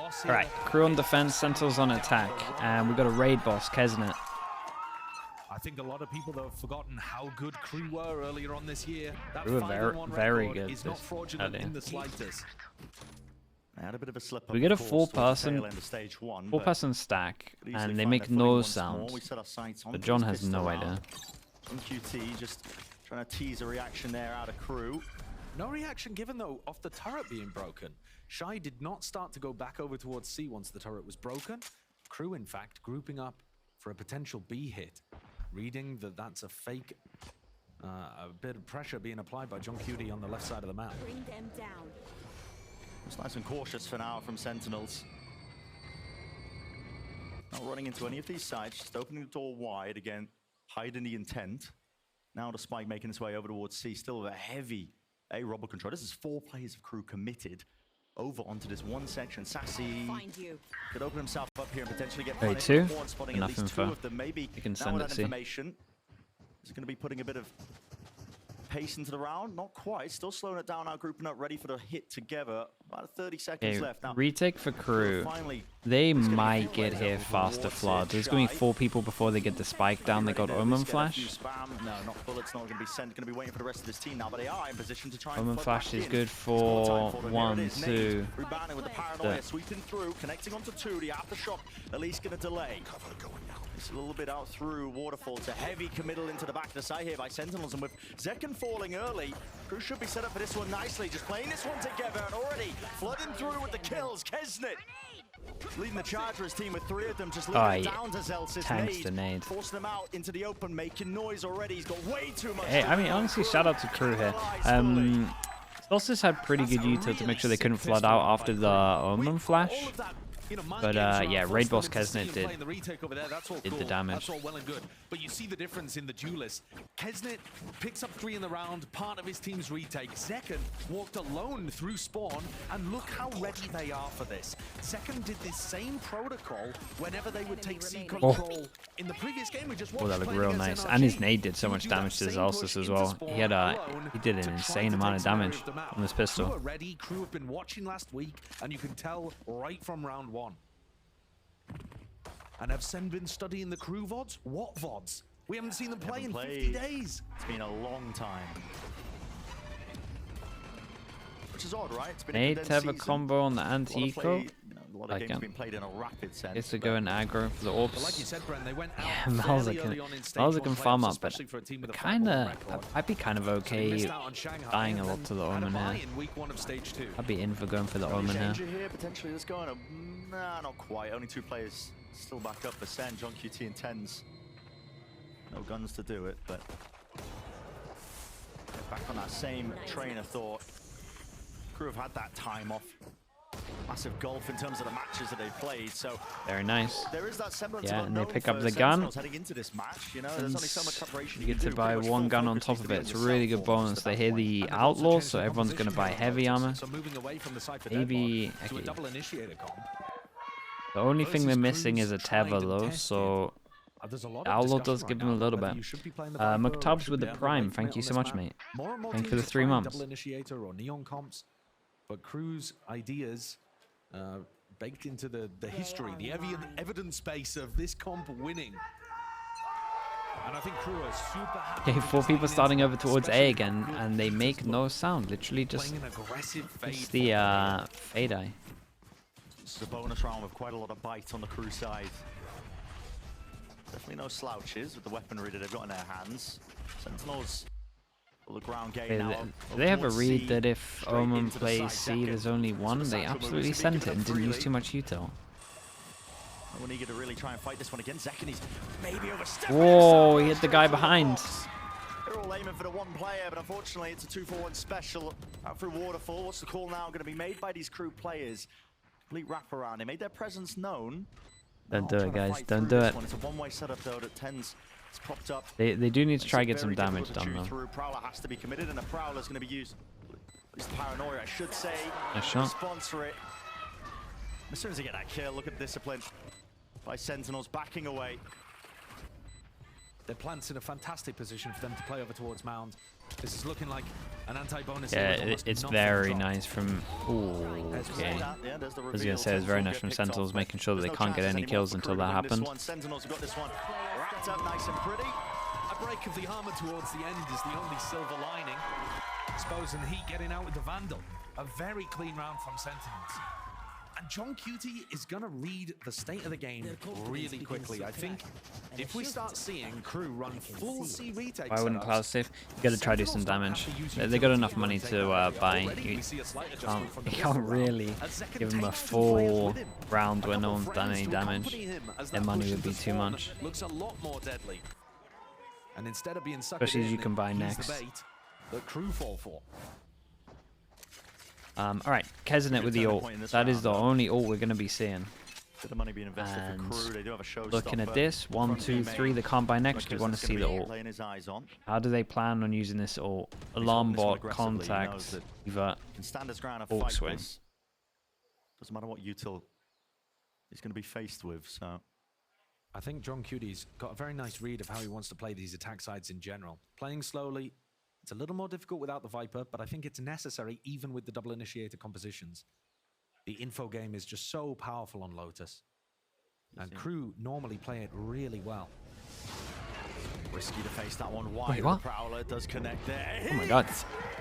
boss All here. right, crew on defense, Sentinels on attack, and we got a raid boss, Kesnet. I think a lot of people have forgotten how good crew were earlier on this year. That Crew were 5-1 very record good is not this fraudulent earlier. in the slightest. They had a bit of a slip up, We get a of course, towards the tail four-person end of stage one, but stack, could easily and they find make their footing no once more. sound. We set our sights on But this John has pistol no round. idea. Some QT just trying to tease a reaction there out of crew. No reaction given, though, off the turret being broken. Shy did not start to go back over towards C once the turret was broken. Crew, in fact, grouping up for a potential B hit. Reading that that's a fake, a bit of pressure being applied by John Cutie on the left side of the map. Bring them down. It's nice and cautious for now from Sentinels. Not running into any of these sides, just opening the door wide again, hiding the intent. Now the spike making its way over towards C, still with a heavy robot control. This is 4 players of crew committed over onto this one section. Sassy could open himself up here and potentially get Hey, punished. two? Horn spotting Enough at least info. 2 of them. Maybe You can now send with it, that see. information, is going to be putting a bit of pace into the round. Not quite. Still slowing it down now, grouping up, ready for the hit together. About 30 seconds Okay, left. Now, retake for crew. finally, They it's gonna be might few get players here over faster towards flood. it. There's going to Shy. be 4 people before they get the spike down. They got Ready to Omen get a few Flash. spam. No, not bullets. Not going to be sent. Going to be waiting for the rest of this team now, but they are in position to try and Omen flood Flash back is in. good Score time for them. Here 1, it is. 2. Nade rebounding with the paranoia, Yeah. sweeping through, connecting onto 2. The aftershock at least going to delay. It's a little bit out through Waterfall. It's a heavy committal into the back of the side here by Sentinels, and with Zekken falling early, crew should be set up for this one nicely. Just playing this one together and already flooding through with the kills. Kesnet leading the charge for his team with 3 of them, just leaving it down to Zelsis. Tanks the nade. Forcing them out into the open, making noise already. He's got way too much. Hey, I mean, honestly, shout out to crew here. Celsius had pretty good util to make sure they couldn't flood out after the Omen Flash. But yeah, Raid Boss Kesnet did the damage. That's all well and good, but you see the difference in the duelists. Kesnet picks up 3 in the round, part of his team's retake. Zekken walked alone through spawn, and look how ready they are for this. Zekken did this same protocol whenever they would take C control. In the previous game we just watched. Oh, that looked playing real against nice. NRG. And his nade did so You much do that damage to same Zelsis push as into well. spawn He did alone an to try insane to amount take of some damage of the map. on this Crew pistol. are ready. Crew have been watching last week, and you can tell right from round 1. And have SEN been studying the crew VODs? What VODs? We haven't seen them play in 50 days. It's been a long time. Which is odd, right? It's been Nade a to have a condensed combo on the season. anti-eco. A lot of games been played in a rapid sense. Gets to go in aggro for the But like you orbs. said, Brent, they went out Yeah, fairly early on in stage Malza 1 can playoffs, farm up, but especially for a team with a 5-1 kinda, record. I'd be kind of They okay missed out on Shanghai dying a and lot to the then had a Omen bye here. in week 1 of stage 2. I'd be in for going for the Early Omen here. changer here, potentially just going. Nah, not quite. Only 2 players still back up for SEN. John QT and Tens. No guns to do it, but back on that same train of thought. Crew have had that time off. Massive gulf in terms of the matches that they've played, so Very nice. there is that semblance Yeah, of and they unknown pick up for the gun. Sentinels heading into this match. You know, there's only so much preparation You you get can to do. buy Pretty much one full gun on focus top needs of to be it. on It's a yourself really good almost bonus. at They that hear point. the And they've also outlaw, changed so the everyone's going to buy composition heavy of armor. So moving away from the Cypher Maybe deadlock to a double initiator comp. the only thing they're Versus missing is a Cruz tried Tether and though, tested. so There's a lot of Outlaw discussion does right give him a now little whether bit. you should be playing the Viper or McTubbs should with be the able to Prime, wait thank for you it so on much, this map. mate. More and more Thank you for teams the are 3 trying months. Double initiator or neon comps, but Crew's ideas baked into the history, the evidence base of this comp winning. And I think Crew are super happy. Okay, 4 people starting over towards A again, and they make no sound. Literally just playing an aggressive fade. it's the fade eye. This is a bonus round with quite a lot of bite on the Crew side. Definitely no slouches with the weaponry that they've got in their hands. Sentinels will the ground game Okay, now. they have a towards read C, that if straight Omen into the plays side C, second. there's only one. They Satchel absolutely moves, sent making it and them didn't use freely. too much util. No one eager to really try and fight this one again. Zekken, he's maybe overstepping Whoa, himself. he hit the guy Straight to behind. box. They're all aiming for the one player, but unfortunately it's a 2-for-1 special out through Waterfall. What's the call now going to be made by these Crew players? Complete wraparound. They made their presence known. Don't Now do it, trying to guys. fight Don't through do this it. one. It's a one-way setup though that Tens has popped up. They do need to try and get It's some very damage difficult to done chew though. through. Prowler has to be committed, and a Prowler's going to be used. At least paranoia, I should say. Nice shot. Response for it. As soon as they get that kill, look at the discipline by Sentinels backing away. Their plant's in a fantastic position for them to play over towards Mound. This is looking like an anti-bonus. Yeah, it's very nice from... Ooh, okay. I was going to say, it's very nice from Sentinels, making sure that they can't get any kills until that happened. Sentinels have got this one wrapped up nice and pretty. A break of the armor towards the end is the only silver lining. Exposing the Heat getting out with the Vandal. A very clean round from Sentinels. And John Cutie is going to read the state of the game really quickly. I think if we start seeing Crew run full C retake, Why wouldn't Cloud save? You got to try to do some damage. They got enough money to buy. You can't really give them a full round where no one's done any damage. Their money would be too much. Looks a lot more deadly. And instead of being especially as you can buy next. The Crew fall for. Alright, Kezinet with the ult. That is the only ult we're going to be seeing. Bit of money being invested for Crew. They do have a show looking at this, 1, 2, 3, they can't buy next. You want to see the ult. How do they plan on using this ult? Alarm bot, contact, either ult swing. Doesn't matter what util he's going to be faced with, so... I think John Cutie's got a very nice read of how he wants to play these attack sides in general. Playing slowly. It's a little more difficult without the Viper, but I think it's necessary even with the double initiator compositions. The info game is just so powerful on Lotus. And Crew normally play it really well. Risky to face that one wide. Wait, what? Prowler does connect there. Oh my god.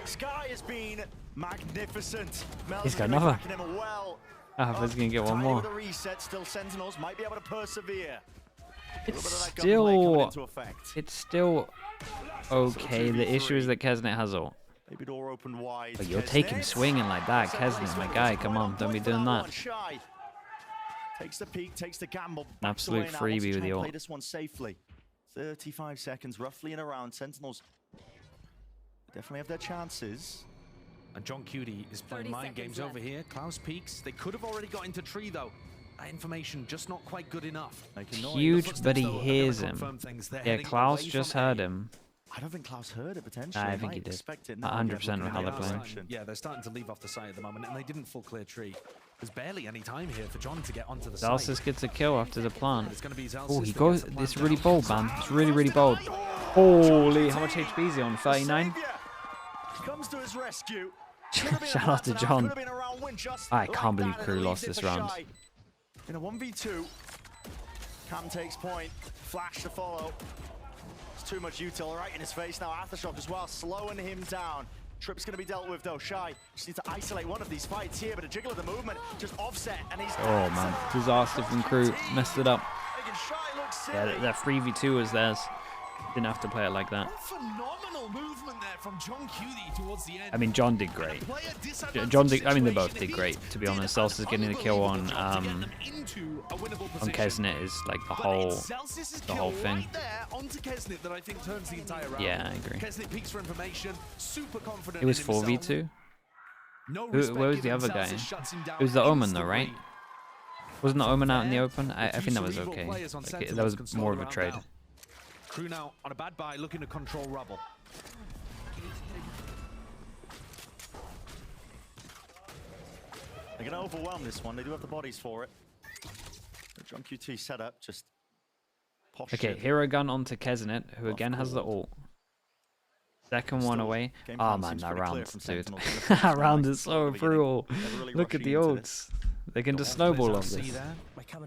Sky has been magnificent. He's got another. Well. Ah, he's going to get one more. The reset, still Sentinels might be able to persevere. It's still okay. The issue is that Kezinet has ult. Maybe door open wide. But you're taking swinging like that, Kezinet, my guy. Come on, don't be doing that. Takes the peak, takes the gamble. An absolute freebie with the ult. Play this one safely. 35 seconds, roughly in around. Sentinels definitely have their chances. And John Cutie is playing mind games over here. Klaus peaks. They could have already got into tree though. That information just not quite good enough. It's huge, but he hears him. Yeah, Klaus just heard him. I don't think Klaus heard it potentially. I think he did. 100% with how they're playing. Yeah, they're starting to leave off the site at the moment, and they didn't full clear tree. There's barely any time here for John to get onto the site. Zalsis gets a kill after the plant. Oh, he goes. It's really bold, man. It's really, really bold. Holy, how much HP is he on? 39? Comes to his rescue. Shout out to John. I can't believe Crew lost this round. In a 1v2, Cam takes point, flash to follow. It's too much util right in his face now. Aftershock as well, slowing him down. Trip's going to be dealt with though. Shy just needs to isolate one of these fights here, but a jiggle of the movement, just offset, and he's... Oh man, disaster from Crew, messed it up. Yeah, that 3v2 was theirs. Didn't have to play it like that. Phenomenal movement there from John Cutie towards the end. I mean, John did great. John did, I mean, they both did great, to be honest. Zelsis getting the kill on Kezinet is like the whole thing. Yeah, I agree. It was 4v2. Where was the other guy? It was the Omen though, right? Wasn't the Omen out in the open? I think that was okay. Like, that was more of a trade. Crew now on a bad buy, looking to control rubble. They're going to overwhelm this one. They do have the bodies for it. The John QT setup just posh. Okay, hero gun onto Kezinet, who again has the ult. Second one away. Oh man, that round, dude. That round is so brutal. Look at the ults. They can just snowball on this.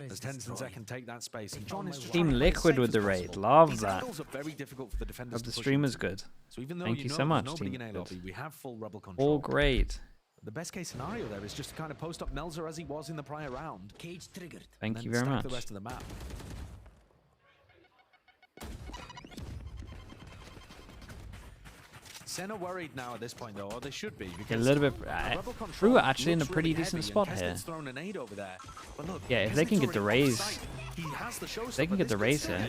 As Tenzin Zek can take that space, and John is Team Liquid with the raid. Love that. Hope the stream is good. Thank you so much, Team Liquid. We have full rubble control. All great. The best case scenario there is just to kind of post up Melzer as he was in the prior round. Cage triggered. Thank you very much. The rest of the map. SEN are worried now at this point, though, or they should be. A little bit. Crew are actually in a pretty decent spot here. Yeah, if they can get the raise, they can get the raise here.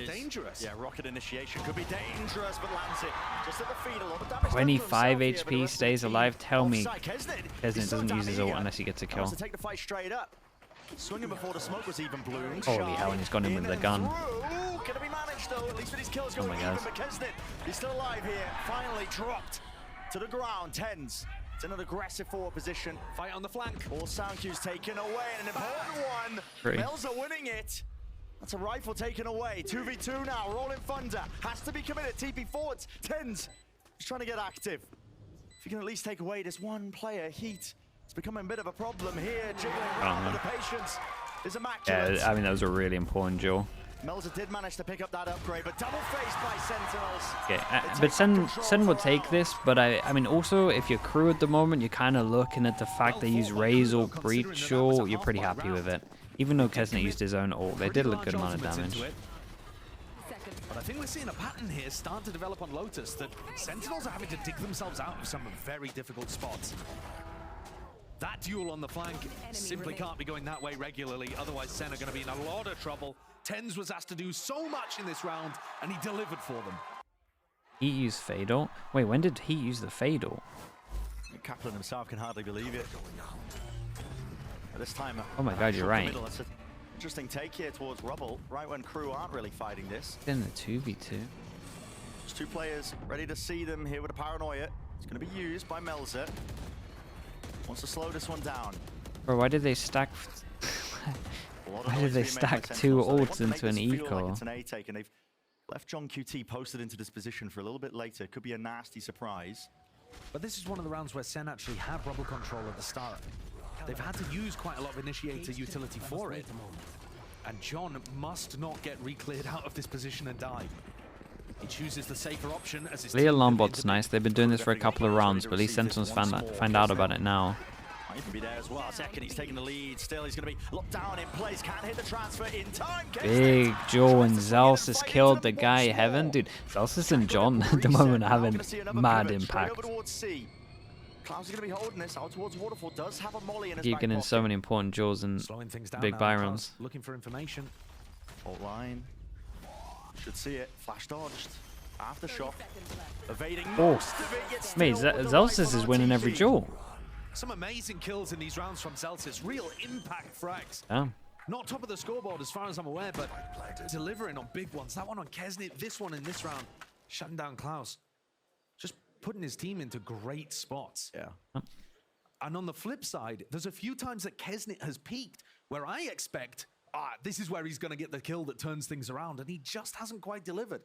Yeah, rocket initiation could be dangerous, but lands it just at the feet. A lot of damage. 25 HP, stays alive. Tell me, Kezinet doesn't use his ult unless he gets a kill. Take the fight straight up. Swinging before the smoke was even bloomed. Holy hell, and he's gone in with the gun. Gonna be managed though, at least with his kills going even, but Kezinet, he's still alive here. Finally dropped to the ground. Tens. It's in an aggressive forward position. Fight on the flank. All sound cues taken away, and an important one. Melzer winning it. That's a rifle taken away. 2v2 now. Rolling Thunder has to be committed. TP forwards. Tens Just trying to get active. If you can at least take away this one player, Heat, it's becoming a bit of a problem here. Jiggling around with the patience is immaculate. Yeah, I mean, that was a really important duel. Melzer did manage to pick up that upgrade, but double faced by Sentinels. Okay, but Sen will take this, but I mean, also, if you're crew at the moment, you're kind of looking at the fact they use Raze or Breach, sure, you're pretty happy with it. Even though Kesnet used his own ult, they did a good amount of damage. But I think we're seeing a pattern here start to develop on Lotus, that Sentinels are having to dig themselves out of some very difficult spots. That duel on the flank simply can't be going that way regularly, otherwise Sen are going to be in a lot of trouble. Tens was asked to do so much in this round, and he delivered for them. He used Fatal? Wait, when did he use the Fatal? Kaplan himself can hardly believe it. At this time, oh my god, you're right. That's an interesting take here towards Rubble, right when crew aren't really fighting this. In the 2v2. Just two players ready to see them here with a paranoia. It's going to be used by Melzer. Wants to slow this one down. Bro, why did they stack... Why did they stack two ults into an eco? Like it's an A take, and they've left John QT posted into this position for a little bit later. Could be a nasty surprise. But this is one of the rounds where Sen actually have Rubble control at the start. They've had to use quite a lot of initiator utility for it. And John must not get re-cleared out of this position and die. He chooses the safer option as his Leo Lombot's nice. They've been doing this for a couple of rounds, but at least Sentinels find out about it now. He can be there as well. Second, he's taking the lead. Still, he's going to be locked down in place. Can't hit the transfer in time. Big Joe and Zelsis killed the guy. Heaven, dude. Zelsis and John at the moment are having mad impact. Klaus is going to be holding this out towards Waterfall. Does have a molly in his You're back getting pocket. so many important duels and big buy rounds. Looking for information. Fault line. Should see it. Flash dodged. Aftershock. Evading most of it. Yet Mate, still with the Zelsis rifle is on winning every TV. duel. Some amazing kills in these rounds from Celsius. Real impact frags. Damn. Not top of the scoreboard as far as I'm aware, but delivering on big ones. That one on Kesnet, this one in this round. Shutting down Klaus. Just putting his team into great spots. Yeah. And on the flip side, there's a few times that Kesnet has peaked where I expect, this is where he's going to get the kill that turns things around, and he just hasn't quite delivered.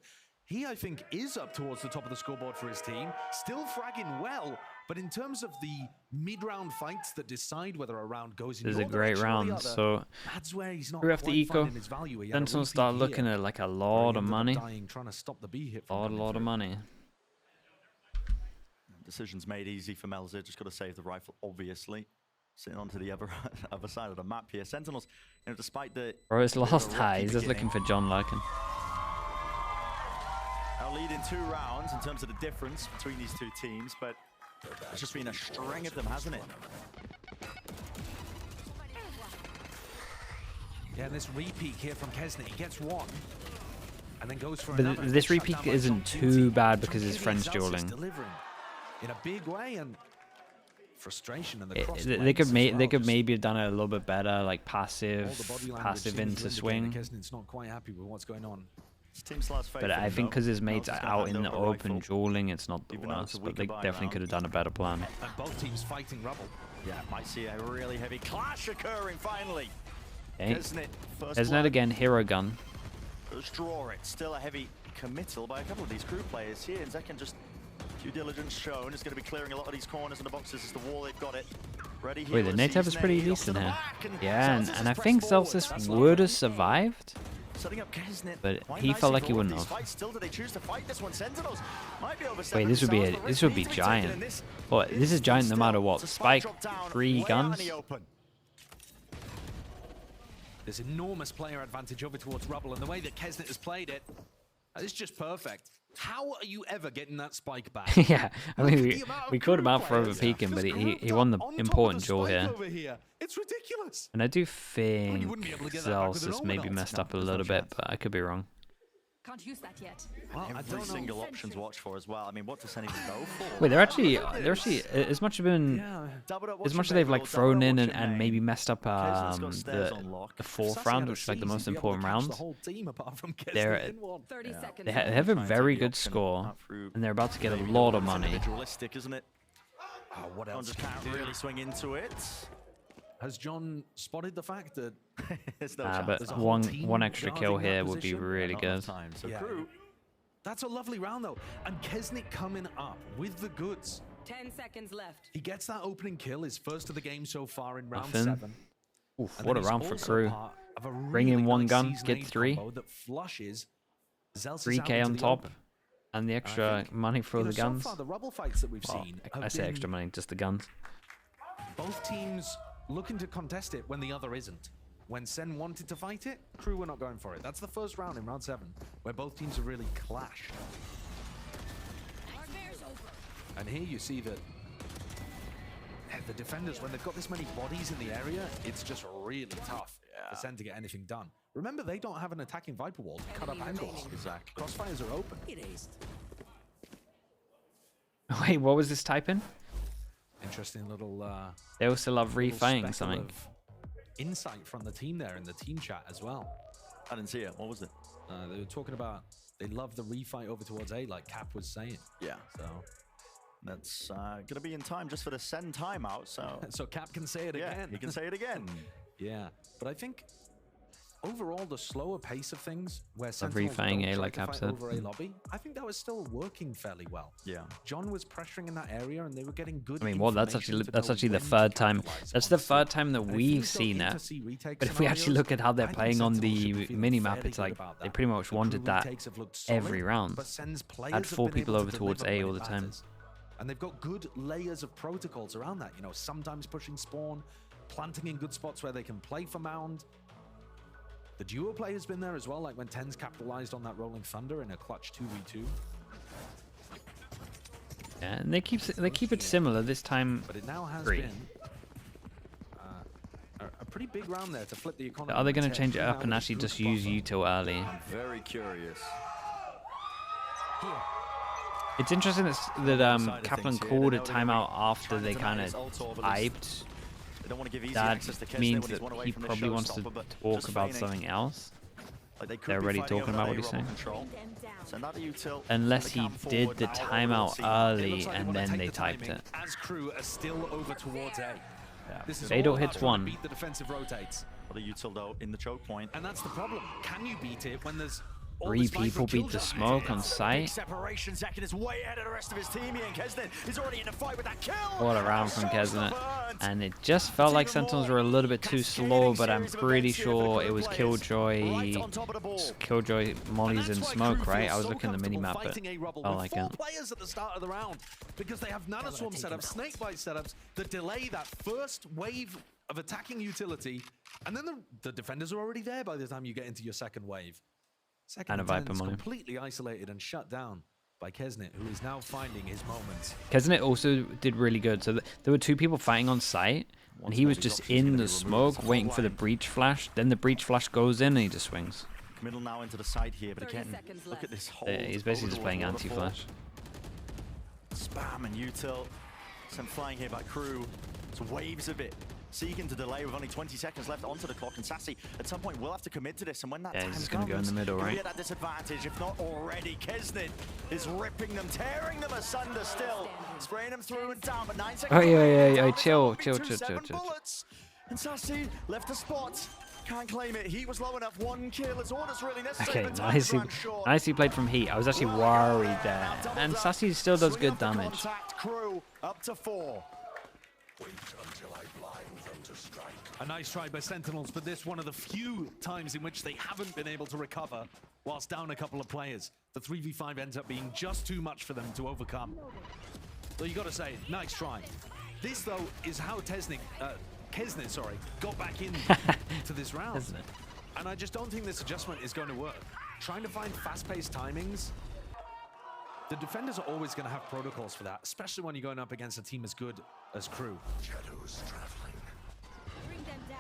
He, I think, is up towards the top of the scoreboard for his team, still fragging well, but in terms of the mid-round fights that decide whether a round goes in This is a your great direction or the round, other, so that's where he's not through after quite eco, finding his value. He had a Sentinels repeat start here looking at like a where he lot of ended up money. dying trying to stop the B hit from A coming lot of through. money. Decisions made easy for Melzer. Just got to save the rifle, obviously. Sitting onto the other side of the map here. Sentinels, you know, despite the... Bro, it's bit of a lost high. rocky He's just looking beginning, for John Larkin. Now lead in 2 rounds in terms of the difference between these two teams, but it's just been a string of them, hasn't it? Yeah, and this repeat here from Kesnet, he gets one, and then goes for But another. this Shut repeat down by isn't John too QT. bad because John his QT friend's himself is dueling. delivering in a big way, and frustration and the They could maybe have done it a little bit better, like passive into swing. Kesnet's not quite happy with what's going on. This team still has faith But in I him, think though. because his mates Melzer's are gonna out hand in the over a open rifle. dueling, it's not the Even though it's worst. a But weaker they buy definitely round. could have done a better plan. And both teams fighting Rubble. Yeah, might see a really heavy clash occurring finally. Okay. Kesnet, first There's blood. not again, hero gun. Let's draw it. Still a heavy committal by a couple of these crew players here. And Zekken just due diligence shown. Is going to be clearing a lot of these corners and the boxes as the wall. They've got it. Ready here. Wait, the Let's nade see is his pretty nade. Off to decent the here. back, and Yeah, Celsius and I has think pressed forward. Celsius That's would not have survived. setting up Kesnet But quite he nicely felt like for he all of wouldn't these have. fights. Still, do they choose to fight this one? Sentinels might be Wait, overstepping this would be themselves, but this would be risks need to be taken in giant. this. Well, this is giant no matter what. It's a Spike, drop down, 3 way out guns. in the open. There's enormous player advantage over towards Rubble, and the way that Kesnet has played it, it's just perfect. How are you ever getting that spike back? Yeah, I mean, we called him out for overpeaking, but he won the important duel here. It's ridiculous. And I do you think wouldn't be able to get that back with an Zelsis maybe Omen messed ult. up a little bit, but I could be wrong. Can't use that yet. Well, I Every don't single know. option's watched for as well. I mean, what does anyone go for? Wait, they're actually as much have been Doubled up, as what's much as your they've name, like Will? thrown Doubled in up, and, what's your and name? maybe messed up Kesnet's got stairs on lock. the fourth Sassy round, had a which is like the seize, most he'd be able to important catch round. The whole team apart from Kesnet They're- in one. 30 seconds. They left. have a Trying to very take the good option score, out through and they're about to get a maybe lot of it's money. individualistic, isn't it? What John else just can can't he do? really swing into it. Has John spotted the fact that There's no Ah, chance. but There's a whole one team extra kill guarding that here would be position. really Not enough good. time. So Yeah. crew That's a lovely round, though. And Kesnick coming up with the goods. 10 seconds left. He gets that opening kill, his first of the game so far in round Nothing. 7. Oof, And what then a he's round for also KRU. part of a Bring really in one nice gun, Season get 8 3. combo that flushes Zelsis 3k out into on the top. open. And the And I extra think, money for the so guns. far, the rubble fights that we've Well, seen I have say been extra money, just the guns. both teams looking to contest it when the other isn't. When SEN wanted to fight it, KRU were not going for it. That's the first round in round 7, where both teams have really clashed. And here you see that the defenders, when they've got this many bodies in the area, it's just really tough for SEN to get anything done. Remember, they don't have an attacking Viper wall to cut up angles. Exactly. Crossfires are open. Wait, what was this typing? Interesting little They also love little refighting speckle something. of insight from the team there in the team chat as well. I didn't see it. What was it? They were talking about they love the refight over towards A, like Cap was saying. Yeah. So That's going to be in time just for the SEN timeout. So Cap can say it yeah, again. he can say it again. Yeah, but I think overall the slower pace of things, where refighting A, like Cap said. over A lobby, I think that was still working fairly well. Yeah. John was pressuring in that area, and they were getting good. I mean, well, that's information actually to the know when third to time. capitalize That's on the it. third time that And if we we've go seen into it. see retake But if we actually scenarios, look at how they're I think playing on Sentinels should the be feeling mini map, fairly it's good like about they that. pretty much The wanted KRU that retakes have looked solid, every round. but SEN's players Had have 4 been people able over to towards deliver A when all it the time. matters. And they've got good layers of protocols around that, you know, sometimes pushing spawn, planting in good spots where they can play for mound. The duo play has been there as well, like when Tens capitalized on that Rolling Thunder in a clutch 2v2. Yeah, and they keep it similar this time. But it now has 3. been a pretty big round there to flip the economy. Are they going to Tear change it through up now and with a actually good just use buffer. util early? I'm very curious. It's interesting that Side of Kaplan things here, called they a know they're gonna timeout be after trying to they deny kind his of ult over this. hyped. They don't want to give easy That access to Kesnick means when he's that one away he from the probably wants to showstopper, but talk just about feigning. something else. Like they could They're be already fighting talking over about that what he's A saying. control. So another util. Unless They he come did forward the now, we'll timeout see. It early looks like they and wanna then take they the typed timing it. As KRU are still over towards A. This is Beidou all hits about trying to one. beat the defensive rotates. Well, the util though in the choke point. And that's the problem. Can you beat it when there's all 3 this fight for people beat the kill smoke on Big site. separation. Zekin is way ahead of the rest of his team here, and Kesnet is already in the fight with that kill. What a round from Showstopper Kesnet. earned. And it just felt like Sentinels were a little bit too slow, but I'm pretty sure it was Killjoy mollies and smoke, right? I was looking at the mini map, but felt like it. Players at the start of the round because they have nanoswarm setups, snakebite setups that delay that first wave of attacking utility, and then the defenders are already there by the time you get into your second wave. Second And a Viper Tens molly. completely isolated and shut down by Kesnet, who is now finding his moments. Kesnet also did really good. So there were 2 people fighting on site, and he was just in the smoke waiting for the breach flash. Then the breach flash goes in and he just swings. Middle now into the side here, but 30 again, seconds look left. at this whole. He's basically just playing anti-flash. Spam and util. Some flying here by KRU. It's waves of it. Seeking to delay with only 20 seconds left onto the clock, and Sassy at some point will have to commit to this, and when that Yeah, time he's just comes, gonna go in the middle, he'll be right? at that disadvantage, if not already. Kesnet is ripping them, tearing them asunder still, spraying them through and down, but 9 seconds. Oh, yeah, away. yeah, Down chill, to chill, 2, 7 chill. bullets. And Sassy left the spot. Can't claim it. He was low enough. 1 kill is all that's really necessary. Okay, but time is nicely, run short. nicely played from Heat. I was actually worried there. And Sassy still does Swing good off the damage. contact. KRU up to 4. A nice try by Sentinels, but this one of the few times in which they haven't been able to recover whilst down a couple of players. The 3v5 ends up being just too much for them to overcome. So you got to say, nice try. This, though, is how Kesnet, got back in to this round. Isn't it? And I just don't think this adjustment is going to work. Trying to find fast-paced timings, the defenders are always going to have protocols for that, especially when you're going up against a team as good as KRU. Shadows traveling. Bring them down.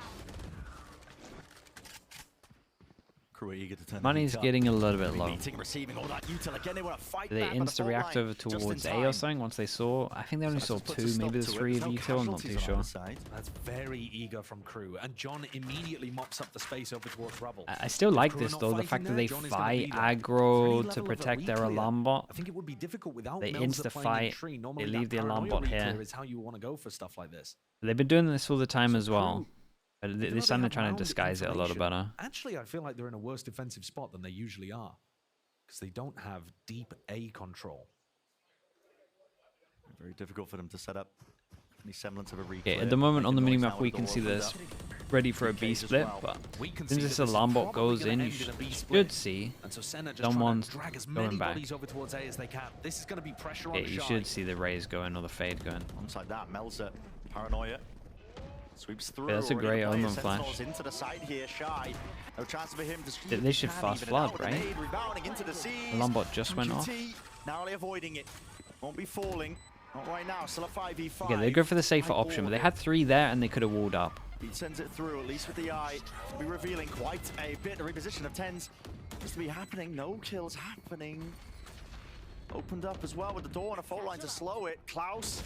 KRU are eager to turn the Money's heat up. getting a little bit low. Meeting, receiving all that util. Again, they want to fight Did they back, but the insta fault react line over just in towards A time. or something once they saw? I think they only saw Just puts a 2, stop maybe there's to it. 3 of No util, I'm not too casualties on sure. either side. That's very eager from KRU, and John immediately mops up the space over towards Rubble. I still If like KRU are this not though, the fighting fact that there, they John is gonna fight be there. For any aggro to level of protect their reclear, alarm bot. I think it would be difficult without They Melzer playing in insta-fight, tree. they Normally leave that the alarm paranoia bot here. reclear is how you want to go for stuff like this. They've been doing this all the time So as well. KRU, But even though this they time they're have trying to round disguise it a little information, better. Actually, I feel like they're in a worse defensive spot than they usually are. because they don't have deep A control. Very difficult for them to set up any semblance of a reclaim. Okay, at the moment on the minimap we can see this ready for a B split, but since this alarm bot goes in, you should see someone's going back. This is going to be pressure on Yeah, you should see the raise going or the fade going. Alongside that, Melza, paranoia. Sweeps through. Yeah, that's a great omen flash. Sentinels into the side here, Shy. No chance for him to They should fast flood, right? Rebounding into the seas. Alarm bot just went off. Narrowly avoiding it. Won't be falling. Not right now. Still a 5v5. Yeah, they go for the safer option, but they had 3 there and they could have walled up. He sends it through, at least with the eye. To be revealing quite a bit. The reposition of 10s seems to be happening. No kills happening. Opened up as well with the door and a fault line to slow it. Klaus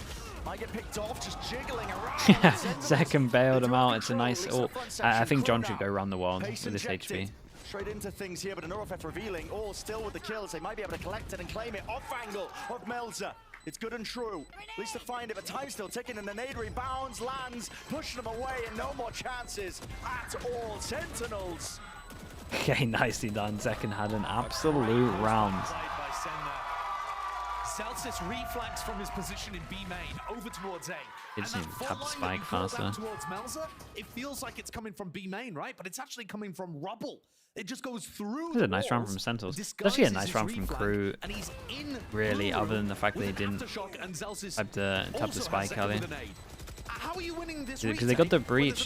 might get picked off, just jiggling around. Second bailed him out. It's a nice. Oh, I think John should go around the wall with this HP. Straight into things here, but an Eurofef revealing. All still with the kills. They might be able to collect it and claim it. Off angle of Melza. It's good and true. At least to find it, but time still ticking, and the nade rebounds, lands, pushing them away, and no more chances at all. Sentinels. Okay, nicely done. Second had an absolute round. Celsius reflags from his position in B main over towards A. He just needed to tap the spike faster. Towards Melza, it feels like it's coming from B main, right? But it's actually coming from Rubble. It just goes through. This is a nice round from Sentinels. It's actually a nice round from Crew, really, other than the fact that they didn't tap the spike early. How are you winning this? Because they got the breach,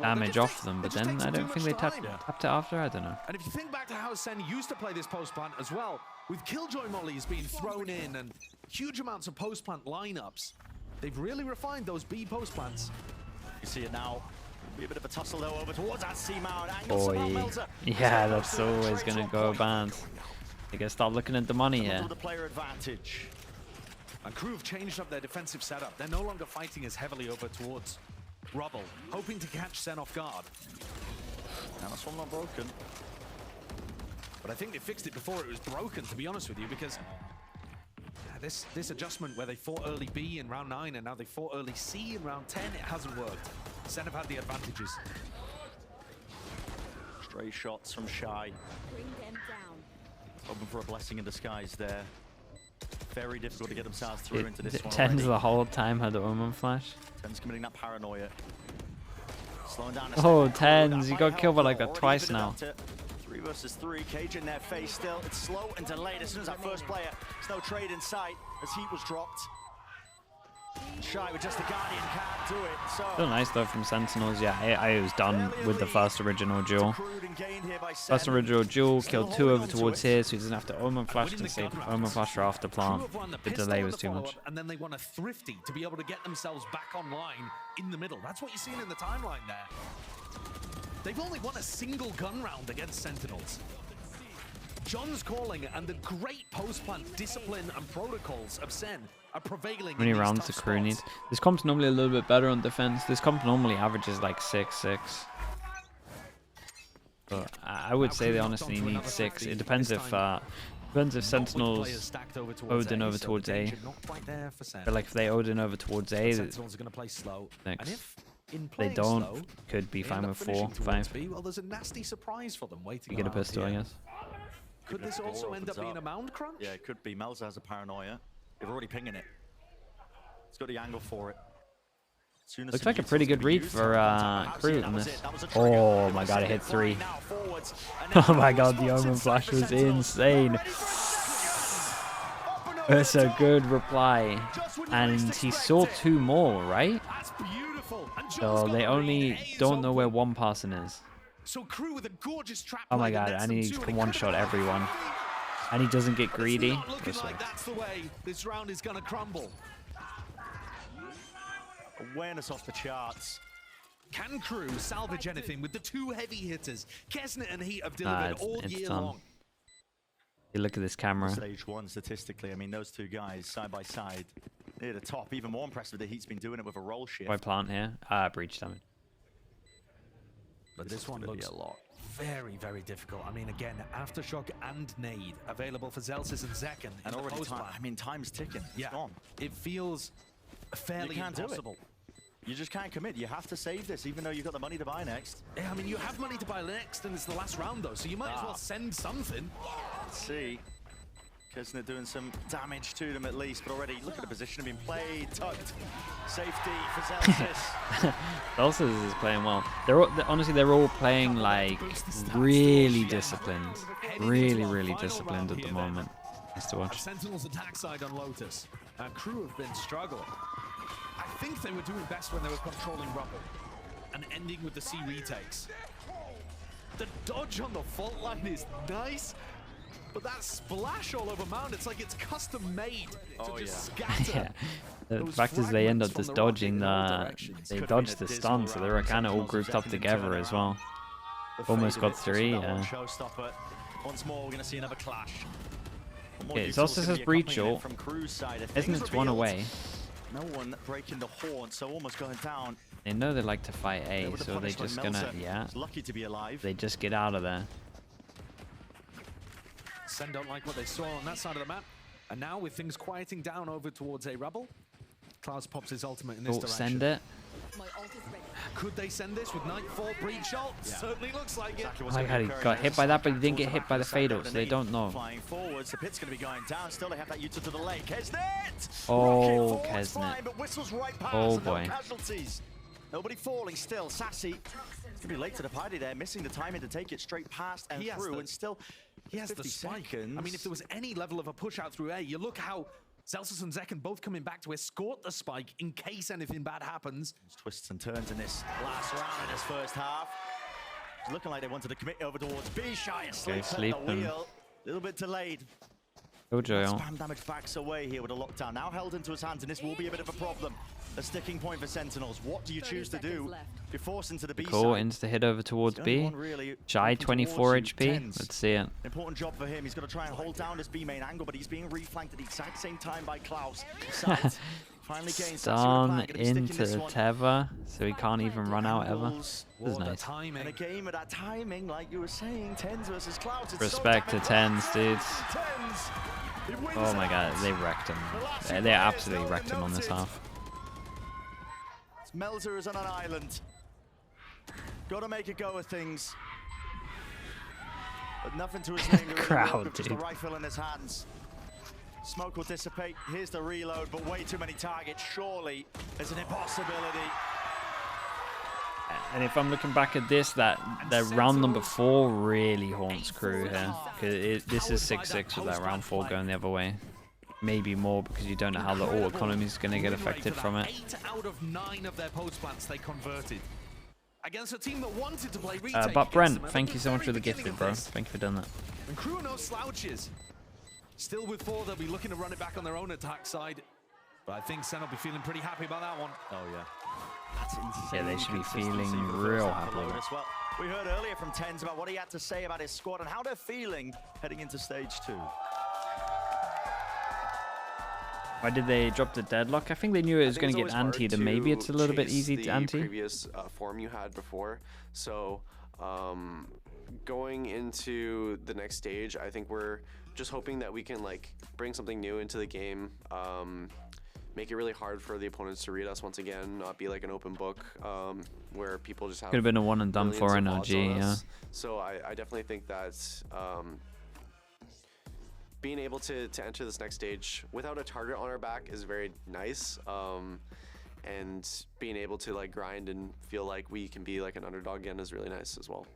damage off them, but then I don't think they tapped it after. I don't know. And if you think back to how SEN used to play this post plant as well, with Killjoy mollies being thrown in and huge amounts of post plant lineups, they've really refined those B post plants. You see it now. Be a bit of a tussle though over towards that C-mount. Boy, yeah, that's always gonna go bad. They gotta start looking at the money here. The player advantage. And Crew have changed up their defensive setup. They're no longer fighting as heavily over towards Rubble, hoping to catch SEN off guard. Now this one not broken. But I think they fixed it before it was broken, to be honest with you, because this adjustment where they fought early B in round 9 and now they fought early C in round 10, it hasn't worked. SEN have had the advantages. Stray shots from Shy. Bring them down. Hoping for a blessing in disguise there. Very difficult to get themselves through into this one. Tens the whole time had the Omen flash. Tens committing that paranoia. Slowing down. Oh, Tens, you got killed by like that twice now. 3 versus 3, Cage in their face still. It's slow and delayed as soon as that first player. There's no trade in sight as heat was dropped. Shy with just the Guardian can't do it. Still nice though from Sentinels. Yeah, I was done with the first original duel. First original duel killed 2 over towards here, so he doesn't have to Omen flash to save Omen flash for after plant. The delay was too much. And then they want a Thrifty to be able to get themselves back online in the middle. That's what you're seeing in the timeline there. They've only won a single gun round against Sentinels. John's calling and the great post-plant discipline and protocols of SEN are prevailing. How many rounds the Crew need? This comp's normally a little bit better on defense. This comp normally averages like 6-6. But I would say they honestly need 6. It depends if Sentinels Odin over towards A. But like if they Odin over towards A, they don't, could be fine with 4-5. Well, there's a nasty surprise for them waiting. You get a pistol, I guess. Could this also end up being a mound crunch? Yeah, it could be. Melza has a paranoia. They're already pinging it. It's got the angle for it. Looks like a pretty good read for Crew on this. Oh my god, it hit 3. Oh my god, the Omen flash was insane. It's a good reply. And he saw 2 more, right? So they only don't know where one person is. So Crew with a gorgeous trap. Oh my god, and he can one-shot everyone. And he doesn't get greedy. Like that's the way this round is gonna crumble. Awareness off the charts. Can Crew salvage anything with the 2 heavy hitters? Kesnet and Heat have delivered all year long. You look at this camera. Stage 1 statistically, I mean those 2 guys side by side near the top. Even more impressive that Heat's been doing it with a roll shift. Why plant here? Breach damage. But this one looks very, very difficult. I mean, again, Aftershock and Nade available for Zelsis and Zekken. And already time, I mean, time's ticking. Yeah, it's gone. It feels fairly impossible. You just can't commit. You have to save this, even though you've got the money to buy next. Yeah, I mean, you have money to buy next, and it's the last round, though, so you might as well send something. Let's see. Kesnet doing some damage to them at least, but already look at the position being played, tucked. Safety for Celsius. Celsius is playing well. Honestly, they're all playing like really disciplined. Really disciplined at the moment. Nice to watch. Sentinel's attack side on Lotus. Crew have been struggling. I think they were doing best when they were controlling rubble and ending with the C retakes. The dodge on the fault line is nice, but that splash all over Mound, it's like it's custom made to just scatter. Yeah. The fact is they end up just dodging they dodged the stun, so they were kind of all grouped up together as well. Almost got 3, yeah. Once more, we're going to see another clash. Okay, Celsius has breach short. Isn't it 1 away? No one breaking the horn, so almost going down. They know they like to fight A, so they just gonna, lucky to be alive. They just get out of there. SEN don't like what they saw on that side of the map. And now with things quieting down over towards a rebel, Klaus pops his ultimate in this direction. Send it. Could they send this with Nightfall breach ult? Certainly looks like it. Oh my god, he got hit by that, but he didn't get hit by the fatal, so they don't know. Flying forwards, the pit's going to be going down. Still, they have that Utah to the lane. Kesnet! Oh, Kesnet. Oh boy. Nobody falling still. Sassy. It's going to be late to the party there, missing the timing to take it straight past and through, and still he has the spike. I mean, if there was any level of a push out through A, you look how Celsius and Zekken both coming back to escort the spike in case anything bad happens. Twists and turns in this last round in this first half. It's looking like they wanted to commit over towards B. Shy asleep at the wheel. A little bit delayed. Spam damage backs away here with a lockdown. Now held into his hands, and this will be a bit of a problem. A sticking point for Sentinels. What do you choose to do? You're forced into the B Cool, side. insta hit over towards B. Shy 24 HP. Let's see it. Important job for him. He's got to try and hold down this B main angle, but he's being reflanked at the exact same time by Klaus. Finally gains Stun into Teva, so he can't even run out ever. This is nice. And a game of that timing, like you were saying, Tens versus Klaus. Respect to Tens, dudes. Oh my god, they wrecked him. They absolutely wrecked him on this half. Melzer is on an island. Got to make a go of things. But nothing to his name. Crowd, just dude. a rifle in his hands. Smoke will dissipate. Here's the reload, but way too many targets. Surely there's an impossibility. And if I'm looking back at this, that round number 4 really haunts Crew here. Because this is 6-6 with that round 4 going the other way. Maybe more because you don't know how the ult economy is going to get affected from it. 8 out of 9 of their post plants they converted. Against a team that wanted to play retake. But Brent, thank you so much for the gifted, bro. Thank you for doing that. And Crew no slouches. Still with 4, they'll be looking to run it back on their own attack side. But I think SEN will be feeling pretty happy about that one. Oh, yeah. That's insane. Yeah, they should be feeling real happy with it. Well, we heard earlier from Tens about what he had to say about his squad and how they're feeling heading into stage 2. Why did they drop the deadlock? I think they knew it was going to get antied, and maybe it's a little bit easy to anti. Previous form you had before, so going into the next stage, I think we're just hoping that we can like bring something new into the game, make it really hard for the opponents to read us once again, not be like an open book where people just have. Could have been a one and done for NRG, yeah. So I definitely think that. Being able to enter this next stage without a target on our back is very nice, and being able to like grind and feel like we can be like an underdog again is really nice as well.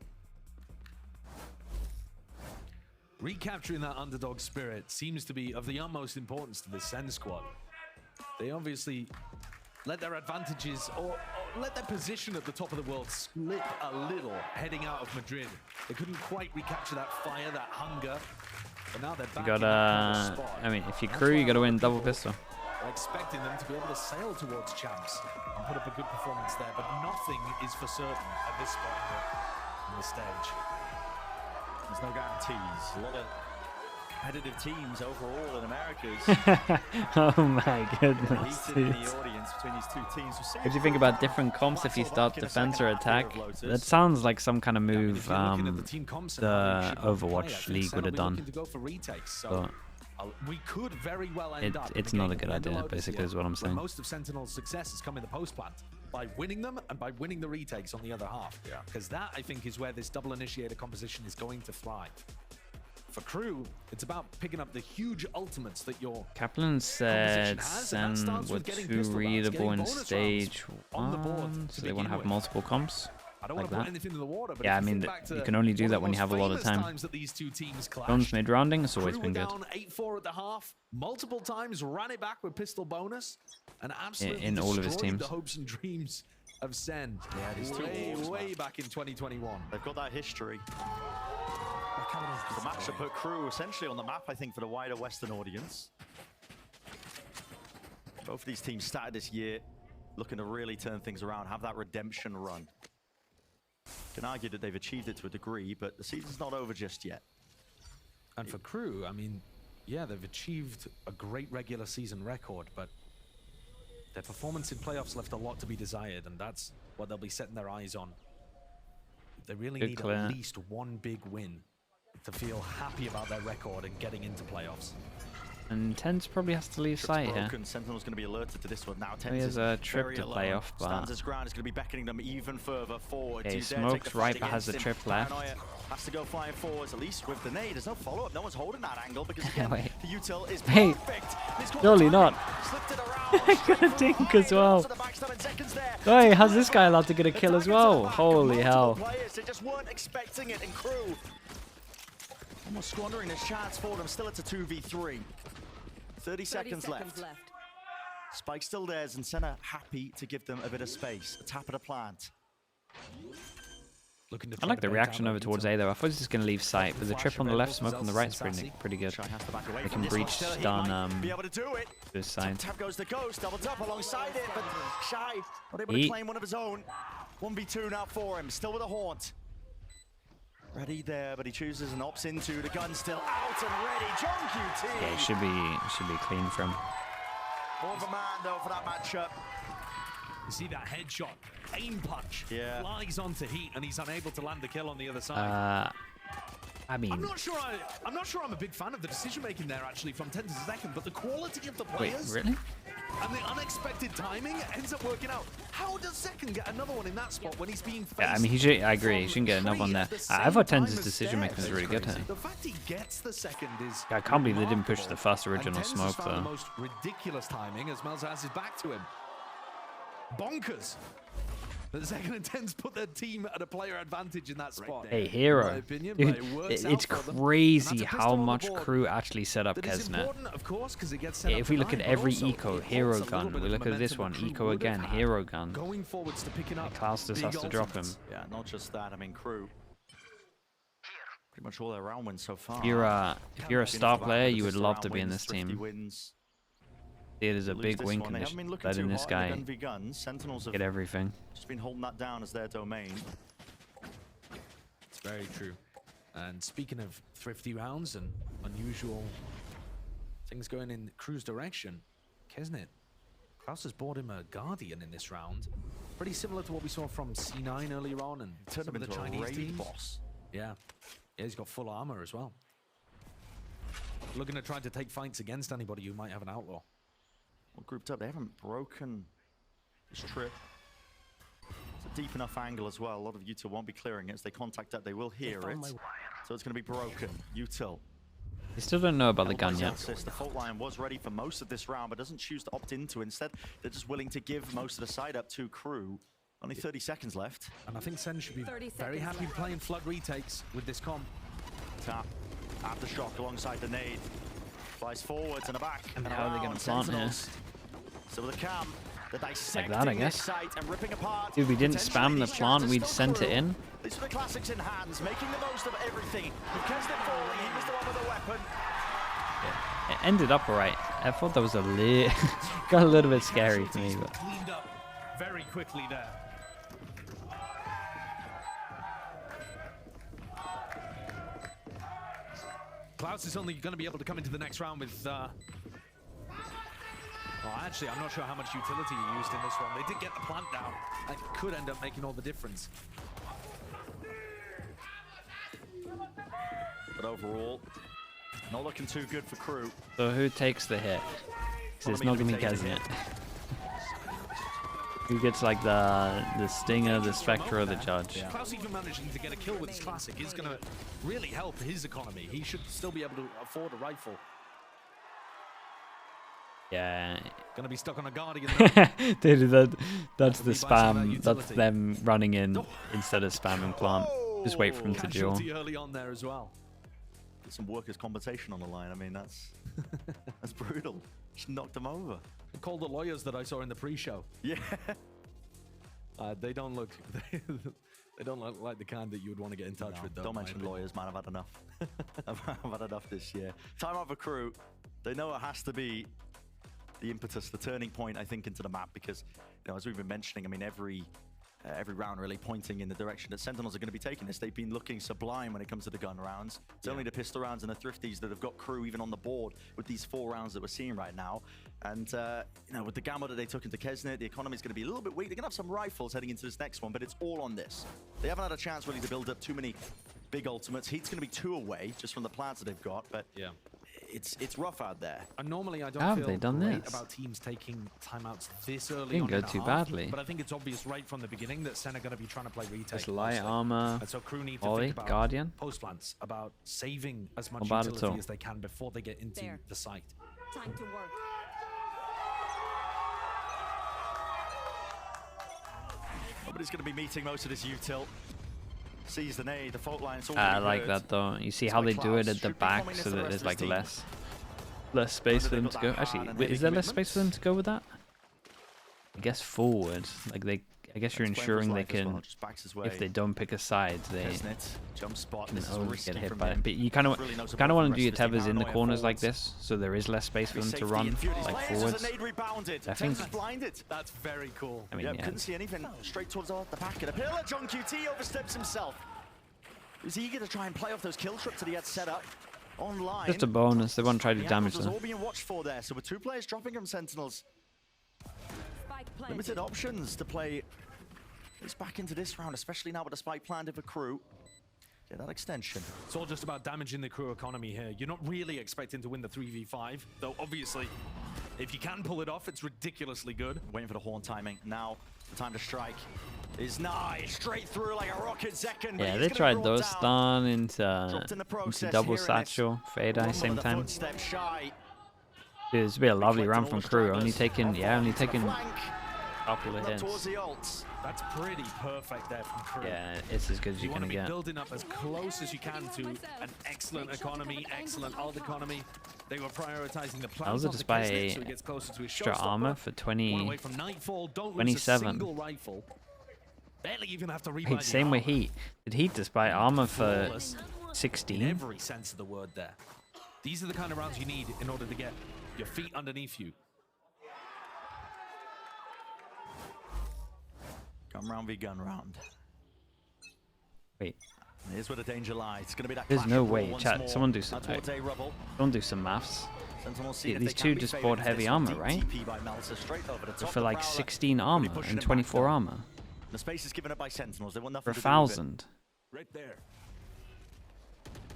Recapturing that underdog spirit seems to be of the utmost importance to the SEN squad. They obviously let their advantages or let their position at the top of the world slip a little heading out of Madrid. They couldn't quite recapture that fire, that hunger. But now they're back. You gotta, I mean, if you Crew, you gotta win double pistol. We're expecting them to be able to sail towards champs and put up a good performance there, but nothing is for certain at this point in the stage. There's no guarantees. A lot of competitive teams overall in Americas. Oh my goodness. In the audience between these two teams. If you think about different comps, if you start defense or attack, that sounds like some kind of move the Overwatch League would have done. But we could very well end up. It's not a good idea, basically, is what I'm saying. Most of Sentinel's success has come in the post plant. by winning them and by winning the retakes on the other half. Yeah. Because that, I think, is where this double initiator composition is going to thrive. For KRU, it's about picking up the huge ultimates that your Kaplan said SEN were too readable in stage 1, so they want to have multiple comps. I don't like want to that. put anything in the water, but Yeah, I mean, you can only do that when you have a lot of time. Jones mid-rounding has always been good. Down 8-4 at the half, multiple times ran it back with pistol bonus, and absolutely in all of his teams. The hopes and dreams of SEN. Yeah, it is way back in 2021. They've got that history. The matchup put KRU essentially on the map, I think, for the wider Western audience. Both of these teams started this year looking to really turn things around, have that redemption run. Can argue that they've achieved it to a degree, but the season's not over just yet. And for KRU, I mean, yeah, they've achieved a great regular season record, but their performance in playoffs left a lot to be desired, and that's what they'll be setting their eyes on. They really need at least one big win to feel happy about their record and getting into playoffs. And Tens probably has to leave site here. Sentinel's going to be alerted to this one now. He has a trip to play off, but stands his ground is going to be beckoning them even further forward. Okay, Smokes right, but has a trip left. Has to go flying forwards, at least with the nade. There's no follow-up. No one's holding that angle because again, the util is perfect. Surely not. Got a dink as well. Hey, how's this guy allowed to get a kill as well? Holy hell. They just weren't expecting it, and KRU almost squandering this chance for them. Still, it's a 2v3. 30 seconds left. Spike still theirs, and Senna happy to give them a bit of space. A tap at a plant. I like the reaction over towards A though. I thought he was just going to leave sight, but the trip on the left, smoke on the right is pretty good. They can breach stun to his side. Tap goes the ghost, double tap alongside it, but Shy not able to claim one of his own. 1v2 now for him, still with a haunt. Ready there, but he chooses and opts into the gun still out and ready. John QT. Yeah, it should be clean from. More of a man though for that matchup. You see that headshot, aim punch, flies onto Heat, and he's unable to land the kill on the other side. I mean, I'm not sure I'm a big fan of the decision making there actually from 10 to second, but the quality of the players. Wait, really? And the unexpected timing ends up working out. How does Second get another one in that spot when he's being faced? Yeah, I mean, I agree. He shouldn't get another one there. I thought Tenz's decision making was really good here. The fact he gets the second is. I can't believe they didn't push the first original smoke though. The most ridiculous timing as Melza has his back to him. Bonkers. The Second and Tens put their team at a player advantage in that spot. Hey, Hero. Dude, it's crazy how much KRU actually set up Kesnet. If we look at every eco, Hero gun. We look at this one, eco again, Hero gun. Going forwards to picking up. Klaus just has to drop him. Yeah, not just that. I mean, KRU. Pretty much all their round wins so far. If you're a star player, you would love to be in this team. It is a big win condition, letting this guy get everything. Just been holding that down as their domain. It's very true. And speaking of thrifty rounds and unusual things going in KRU's direction, Kesnet, Klaus has bought him a Guardian in this round. Pretty similar to what we saw from C9 earlier on and turned him into a raid boss. Yeah, he's got full armor as well. Looking to try to take fights against anybody who might have an outlaw. Well, grouped up, they haven't broken this trip. It's a deep enough angle as well. A lot of Util won't be clearing it. As they contact that, they will hear it. So it's going to be broken. Util. They still don't know about the gun yet. The fault line was ready for most of this round, but doesn't choose to opt into it. Instead, they're just willing to give most of the side up to KRU. Only 30 seconds left. And I think Sen should be very happy playing flood retakes with this comp. Tap. Aftershock alongside the nade. Flies forwards and back. And how are they going to plant here? So with the cam, like that, I guess. Dude, we didn't spam the plant, we'd sent it in. These are the classics in hands, making the most of everything. With Kesnet falling, he was the one with the weapon. Yeah, it ended up alright. I thought that was a little got a little bit scary for me, but cleaned up very quickly there. Klaus is only going to be able to come into the next round with. Well, actually, I'm not sure how much utility he used in this one. They did get the plant down. That could end up making all the difference. But overall, not looking too good for KRU. So who takes the hit? Because it's not going to be Kesnet. Who gets like the stinger, the spectre, or the judge? Klaus even managing to get a kill with his classic is going to really help his economy. He should still be able to afford a rifle. Yeah. Going to be stuck on a guardian. Dude, that's the spam. That's them running in instead of spamming plant. Just wait for them to duel. Early on there as well. Get some workers' compensation on the line. I mean, that's brutal. Just knocked them over. Call the lawyers that I saw in the pre-show. Yeah. They don't look. They don't look like the kind that you would want to get in touch with. Though, don't mention lawyers, man. I've had enough. I've had enough this year. Time out for crew. They know it has to be the impetus, the turning point, I think, into the map, because, you know, as we've been mentioning, I mean, every round really pointing in the direction that Sentinels are going to be taking this. They've been looking sublime when it comes to the gun rounds. It's only the pistol rounds and the thrifties that have got crew even on the board with these 4 rounds that we're seeing right now. And, you know, with the gamble that they took into Kesnet, the economy is going to be a little bit weak. They're going to have some rifles heading into this next one, but it's all on this. They haven't had a chance really to build up too many big ultimates. Heat's going to be 2 away just from the plans that they've got, but yeah. It's rough out there. And normally I don't How feel have they done great this? about teams taking timeouts this early Didn't on go in the too half, badly. But I think it's obvious right from the beginning that SEN are going to be trying to play retake. There's light mostly. armor. And so crew need to Ollie, think about Guardian. post plants, about saving as much About it utility all. as they can before they get into There. the site. Time to work. Nobody's going to be meeting most of this util. Sees the nade, the fault line. It's all I really like hurt. that though. You see It's how by they do it Klaus. at the Should be back coming so into the that rest there's of like his team. less space for They've them got to go. that hard Actually, and wait, heavy is there less space for them commitments. to go with that? I guess forward. Like I guess you're That's playing for his ensuring they life as well, can. just backs his way. If they don't pick a side, they Kesnet, jump spot. can This is only risky get hit from by him. it. But you kind of Really no support want from to do your the rest of his tethers team. in the Paranoia corners like forwards. this, so there is less space for them to Safety run and Fury's like players as forwards. the nade rebounded. I think- Tens was blinded. That's very cool. I mean, Yeah, yeah, couldn't see anything. Straight towards the back of the pillar. John QT oversteps himself. He's eager to try and play off those kill trips that he had set up online. just a bonus. They want to try to The damage angles was them. all being watched for there. So with 2 players dropping from Sentinels, Spike planted. limited options to play. It's back into this round, especially now with the spike planted for crew. Get that extension. It's all just about damaging the crew economy here. You're not really expecting to win the 3v5, though obviously, if you can pull it off, it's ridiculously good. Waiting for the horn timing. Now, the time to strike is nice. Straight through like a rocket second. Yeah, they tried those stun into double satchel, fade eye same time. Shy. Dude, it's been a lovely Reflecting round all from the crew. stragglers. Only taking Flank. a couple of Up towards hits. the ults. That's pretty perfect there from crew. Yeah, it's as good as You you're want to gonna be get. building up as close as you can to an excellent economy, excellent ult economy. They were prioritizing the plans Also on the just buy Kesnet, so he gets closer to his extra showstopper. armor for One away from Nightfall, don't lose a 27. single rifle. Barely even have to rebuy Wait, the same with armor. Heat. Did Heat just buy armor for Flawless in 16? every sense of the word there. These are the kind of rounds you need in order to get your feet underneath you. Gun round v gun round. Wait, Here's where the danger lies. It's going to be that There's clash no of will way. once Chat, more. someone do some- Out towards A rubble. don't do some maths. Sentinels see Yeah, if these they two can be just favored bought into heavy this armor, one. Deep right? TP by Meltzer straight over the top. For The like Prowler 16 really armor pushing and it back 24 down. armor. The space is given up by Sentinels. They want For nothing to do with it. 1,000. Right there.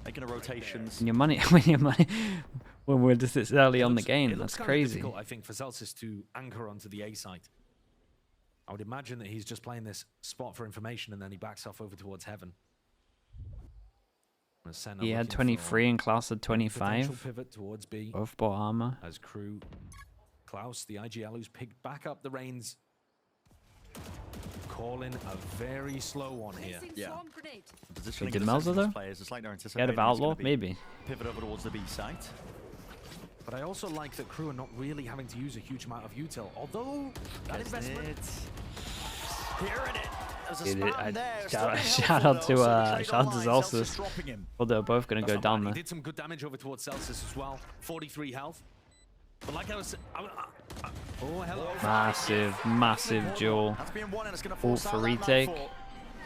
Making a rotations. And your money, when we're just this early on the It game, looks that's kinda crazy. difficult, I think, for Celsius to anchor onto the A site. I would imagine that he's just playing this spot for information and then he backs off over towards heaven. Senna He had looking 23 and Klaus had for potential 25. pivot towards B Both bought armor. as crew. Klaus, the IGL who's picked back up the reins. Calling a very slow one here. Placing Yeah. swarm grenade. Positioning did of the Melzer, Sentinels though? players, it's like they're He anticipating had of he's gonna Outlaw? be Maybe. Pivot over towards the B site. But I also like that crew are not really having to use a huge amount of util, although that investment. Hearing it. There's a Dude, spam there. shout Still out helpful, to, though, so they trade shout out to online. Celsius. Celsius dropping him. Well, they're both going to That's go not down bad. there. He did some good damage over towards Celsius as well. 43 health. But like I was... oh, hello. Massive duel. That's being won and it's going to Ult force for out that retake. Nightfall.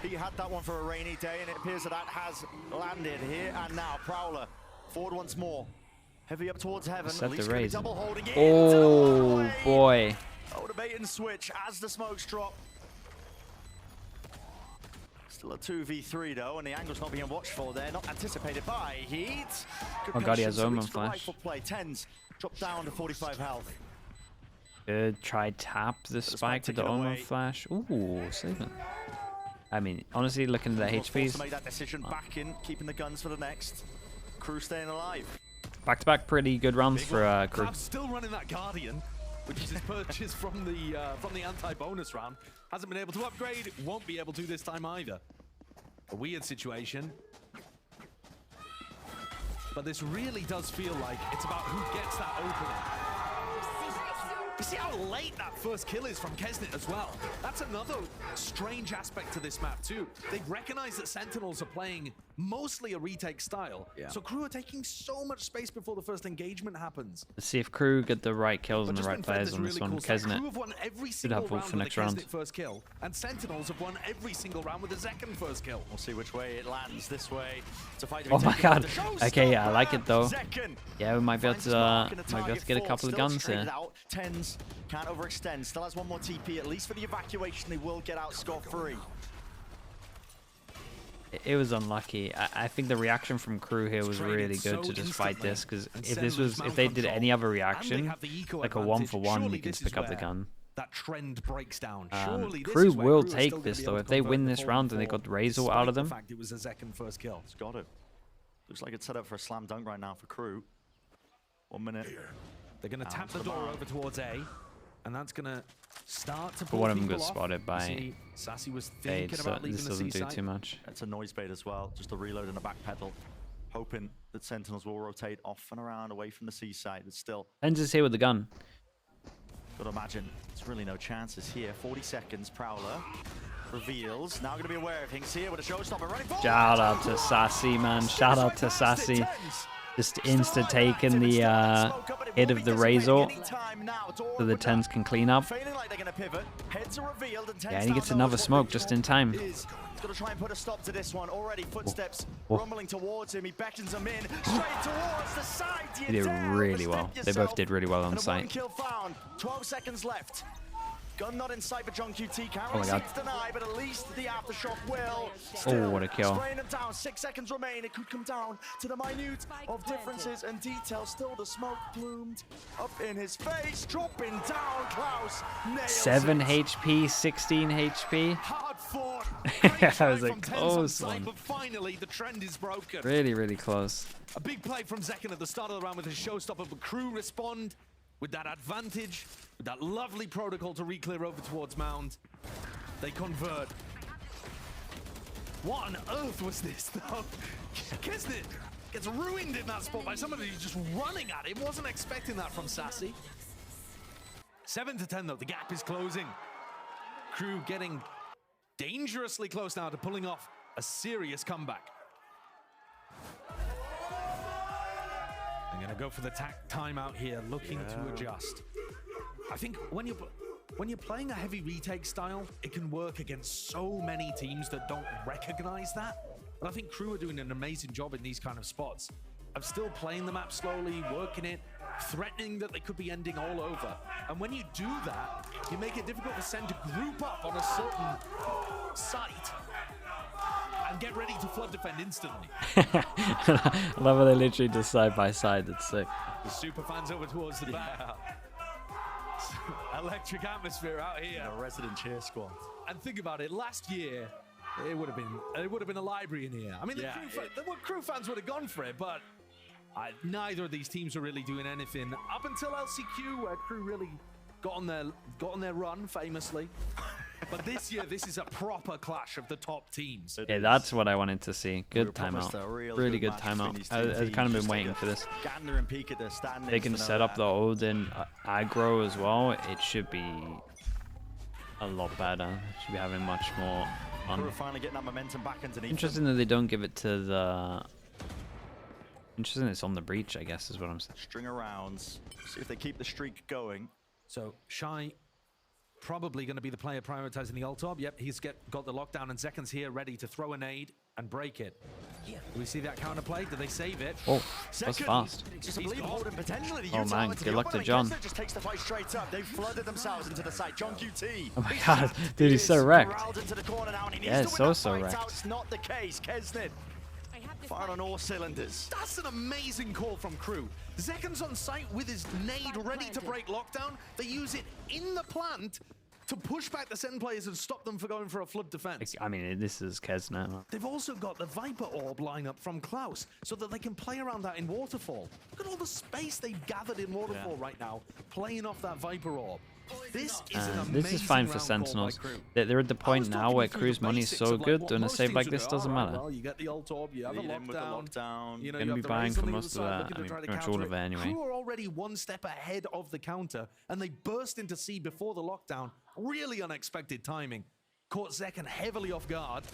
He had that one for a rainy day and it appears that has landed here and now. Prowler forward once more. Heavy up towards heaven. Set At least the gonna be raise. double holding it. Oh, boy. Oh, the bait and switch as the smokes drop. Still a 2v3 though, and the angle's not being watched for there. Not anticipated by Heat. Good Oh god, he has patience, Omen reach for flash. rifle play. Tens drop down to 45 health. Good. Try tap the spike with the taken Omen away. flash. Ooh, saving. I mean, honestly, looking at the Forced to HPs, make that decision back in, keeping the guns for the next. Crew staying alive. back-to-back pretty good rounds for Crew. Crab's still running that Guardian, which is his purchase from the anti-bonus round. Hasn't been able to upgrade, won't be able to this time either. A weird situation. But this really does feel like it's about who gets that opening. You see how late that first kill is from Kesnet as well. That's another strange aspect to this map too. They've recognized that Sentinels are playing mostly a retake style. So Crew are taking so much space before the first engagement happens. Let's see if Crew get the right kills But and the just right in front, players there's on this really one. cool stuff. Crew Kesnet. have won every have single full round for with next the round. Kesnet first kill, and Sentinels have won every single round with the Zekken first kill. We'll see which way it lands. This way. It's a fight to be Oh my taken with god. the Okay, yeah, I showstopper. like it though. Zekken Yeah, we might be able finds his mark to, in the might be able target to get a four, couple of still guns traded here. out. Tens can't overextend. Still has one more TP. At least for the evacuation, they will get out scot-free. It was unlucky. I think the reaction from Crew here was Traded really so good to just fight instantly, this, because and if Sen this lose was, mount if they did control, any other and they reaction, have the eco like a advantage. 1-for-1, Surely you can this just pick is up the where gun. that trend breaks down. Surely this Crew is where will Crew are take still gonna this be though. able If to they convert win in the this round and they 4v4, got Razor despite out of the them, fact it was a second first kill. It's got to. Looks like it's set up for a slam dunk right now for Crew. 1 minute. They're going to tap to the the door mark. over towards A, and that's going to start to but pull one of them people got off. spotted You by see, Sassy was Fade, thinking so about leaving this the doesn't do C-side. too much. It's a noise bait as well. Just a reload and a back pedal. Hoping that Sentinels will rotate off and around away from the seaside. It's still, Tens is here with the gun. got to imagine, there's really no chances here. 40 seconds, Prowler reveals. Now going to be aware of things here with a showstopper running forward. Shout out to Sassy, man. Shout out to Sassy. Just insta-taking the hit of the Razor so the Tens can clean up. Feeling like they're going to pivot. Heads are revealed and Yeah, and he gets another smoke just in time. He's got to try and put a stop to this one. Already footsteps Oh. rumbling towards him. He beckons them in straight towards the side. They did really well. They both did really well on And a site. one kill found. 12 seconds left. Gun not in sight for John QT. Can't Oh my God. deny, but at least the aftershock will. Oh, what a kill. Spraying them down. 6 seconds remain. It could come down to the minute of differences and details. Still the smoke plumed up in his face. Dropping down. Klaus nails 7 it. HP, 16 HP. Hard fought. That was a close one. one. But finally, the trend is broken. Really, really close. A big play from Zekken at the start of the round with his showstopper, but Crew respond with that advantage, with that lovely protocol to re-clear over towards Mound. They convert. What on earth was this, though? Kesnet gets ruined in that spot by somebody who's just running at him. Wasn't expecting that from Sassy. 7 to 10, though. The gap is closing. Crew getting dangerously close now to pulling off a serious comeback. I'm gonna go for the timeout here, looking to adjust. I think when you're playing a heavy retake style, it can work against so many teams that don't recognize that. But I think Crew are doing an amazing job in these kind of spots of still playing the map slowly, working it, threatening that they could be ending all over. And when you do that, you make it difficult for SEN to group up on a certain site and get ready to flood defend instantly. I love how they literally just side by side. It's sick. The super fans over towards the back. Electric atmosphere out here. A resident cheer squad. And think about it, last year it would have been a library in here. I mean, Yeah, the Crew fans would have gone for it, but neither of these teams are really doing anything up until LCQ, where Crew really got on their run famously. But this year, this is a proper clash of the top teams. Yeah, that's what I wanted to see. Good promised a timeout. real Really good good match between timeout. these two I've kind of teams. been Just waiting take for this. Gander and peek at their standings. They can to know set up that. the Odin aggro as well. It should be a lot better. Should be having much more Crew fun. are finally getting that momentum back underneath Interesting that they don't give it to the... Interesting it's on the breach, I guess, is what I'm saying. them. String of rounds. See if they keep the streak going. So Shy probably going to be the player prioritizing the ult top. Yep, he's got the lockdown, and Zekken's here ready to throw a nade and break it. Do we see that counterplay? Do they save it? Oh, that's Second, fast. Just a believe holding potentially the Oh, utility man, to good the luck to opening. John. Kessler just takes the fight straight up. They've flooded themselves into the site. John QT. Oh my god, dude, he's so wrecked. Corralled into the corner now, and he needs Yeah, to win that so fight wrecked. out. It's not the case. Kesnet have to Fire fight. on all cylinders. That's an amazing call from Crew. Zekken's on site with his nade ready to break lockdown. They use it in the plant to push back the SEN players and stop them from going for a flood defense. I mean, this is Kesnet. They've also got the Viper Orb lineup from Klaus so that they can play around that in Waterfall. Look at all the space they've gathered in Waterfall right now, playing off that Viper Orb. This is an amazing This is fine for round call by Sentinels. Crew. They're at the I was point now talking where you through Crew's the money is basics so of, good, what and a most save teams like would this do. doesn't All right, matter. well, you get the ult orb, you have Lead a in with the lockdown. lockdown. You know, Gonna you be have the buying Raze for on the most other of side that. looking to I mean, try to pretty much counter all of it anyway. Crew are already one step ahead of the counter, and they burst into C before the lockdown. Really unexpected timing. Caught Zekken heavily off guard.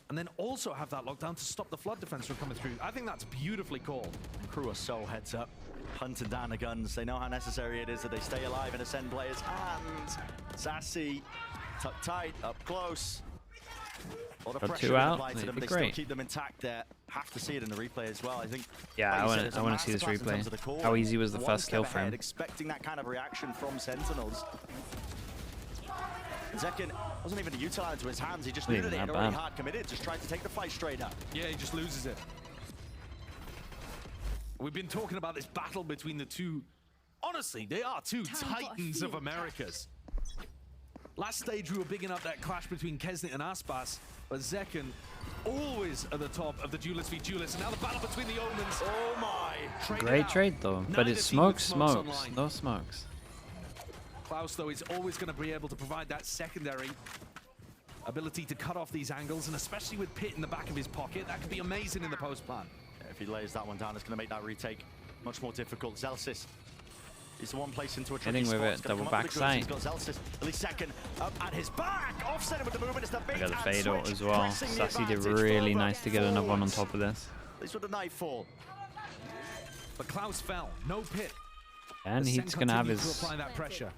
And then also have that lockdown to stop the flood defense from coming through. I think that's beautifully called. Crew are so heads up, hunting down the guns. They know how necessary it is that they stay alive in a SEN player's hands. Sassy, tucked tight, up close. A lot of Got pressure two being out, applied to them. they'd be They still great. keep them intact there. Have to see it in the replay as well. I think. Yeah, like I you want said, it's to. a I want to see this masterclass in terms replay. of the call. How easy was the One first step kill ahead, for him? expecting that kind of reaction from Sentinels. Zekken wasn't even utilized to his hands. He just knew Not that even he that already bad. hard committed. Just tried to take the fight straight up. Yeah, he just loses it. We've been talking about this battle between the two. Honestly, they are two titans of Americas. Last stage, we were bigging up that clash between Kesnet and Aspas, but Zekken always at the top of the Duelist v Duelist. And now the battle between the Omens. Oh my! Traded Great out. trade though, but Neither it's team with smokes. online. No smokes. Klaus, though, is always going to be able to provide that secondary ability to cut off these angles, and especially with Pit in the back of his pocket, that could be amazing in the post plan. Yeah, if he lays that one down, it's going to make that retake much more difficult. Zelsis is the one place into a tricky Hitting spot. with it, It's gonna double come up with the backside. goods. He's got Zelsis at least second up at his back. Offsetting with the movement. It's the bait I got the and fade out switch, as well. pressing the Sassy did advantage really further nice to get another one on forwards. top of this. At least with the nightfall. But Klaus fell, no Pit. And The he's Sen gonna have continue to his apply that pressure.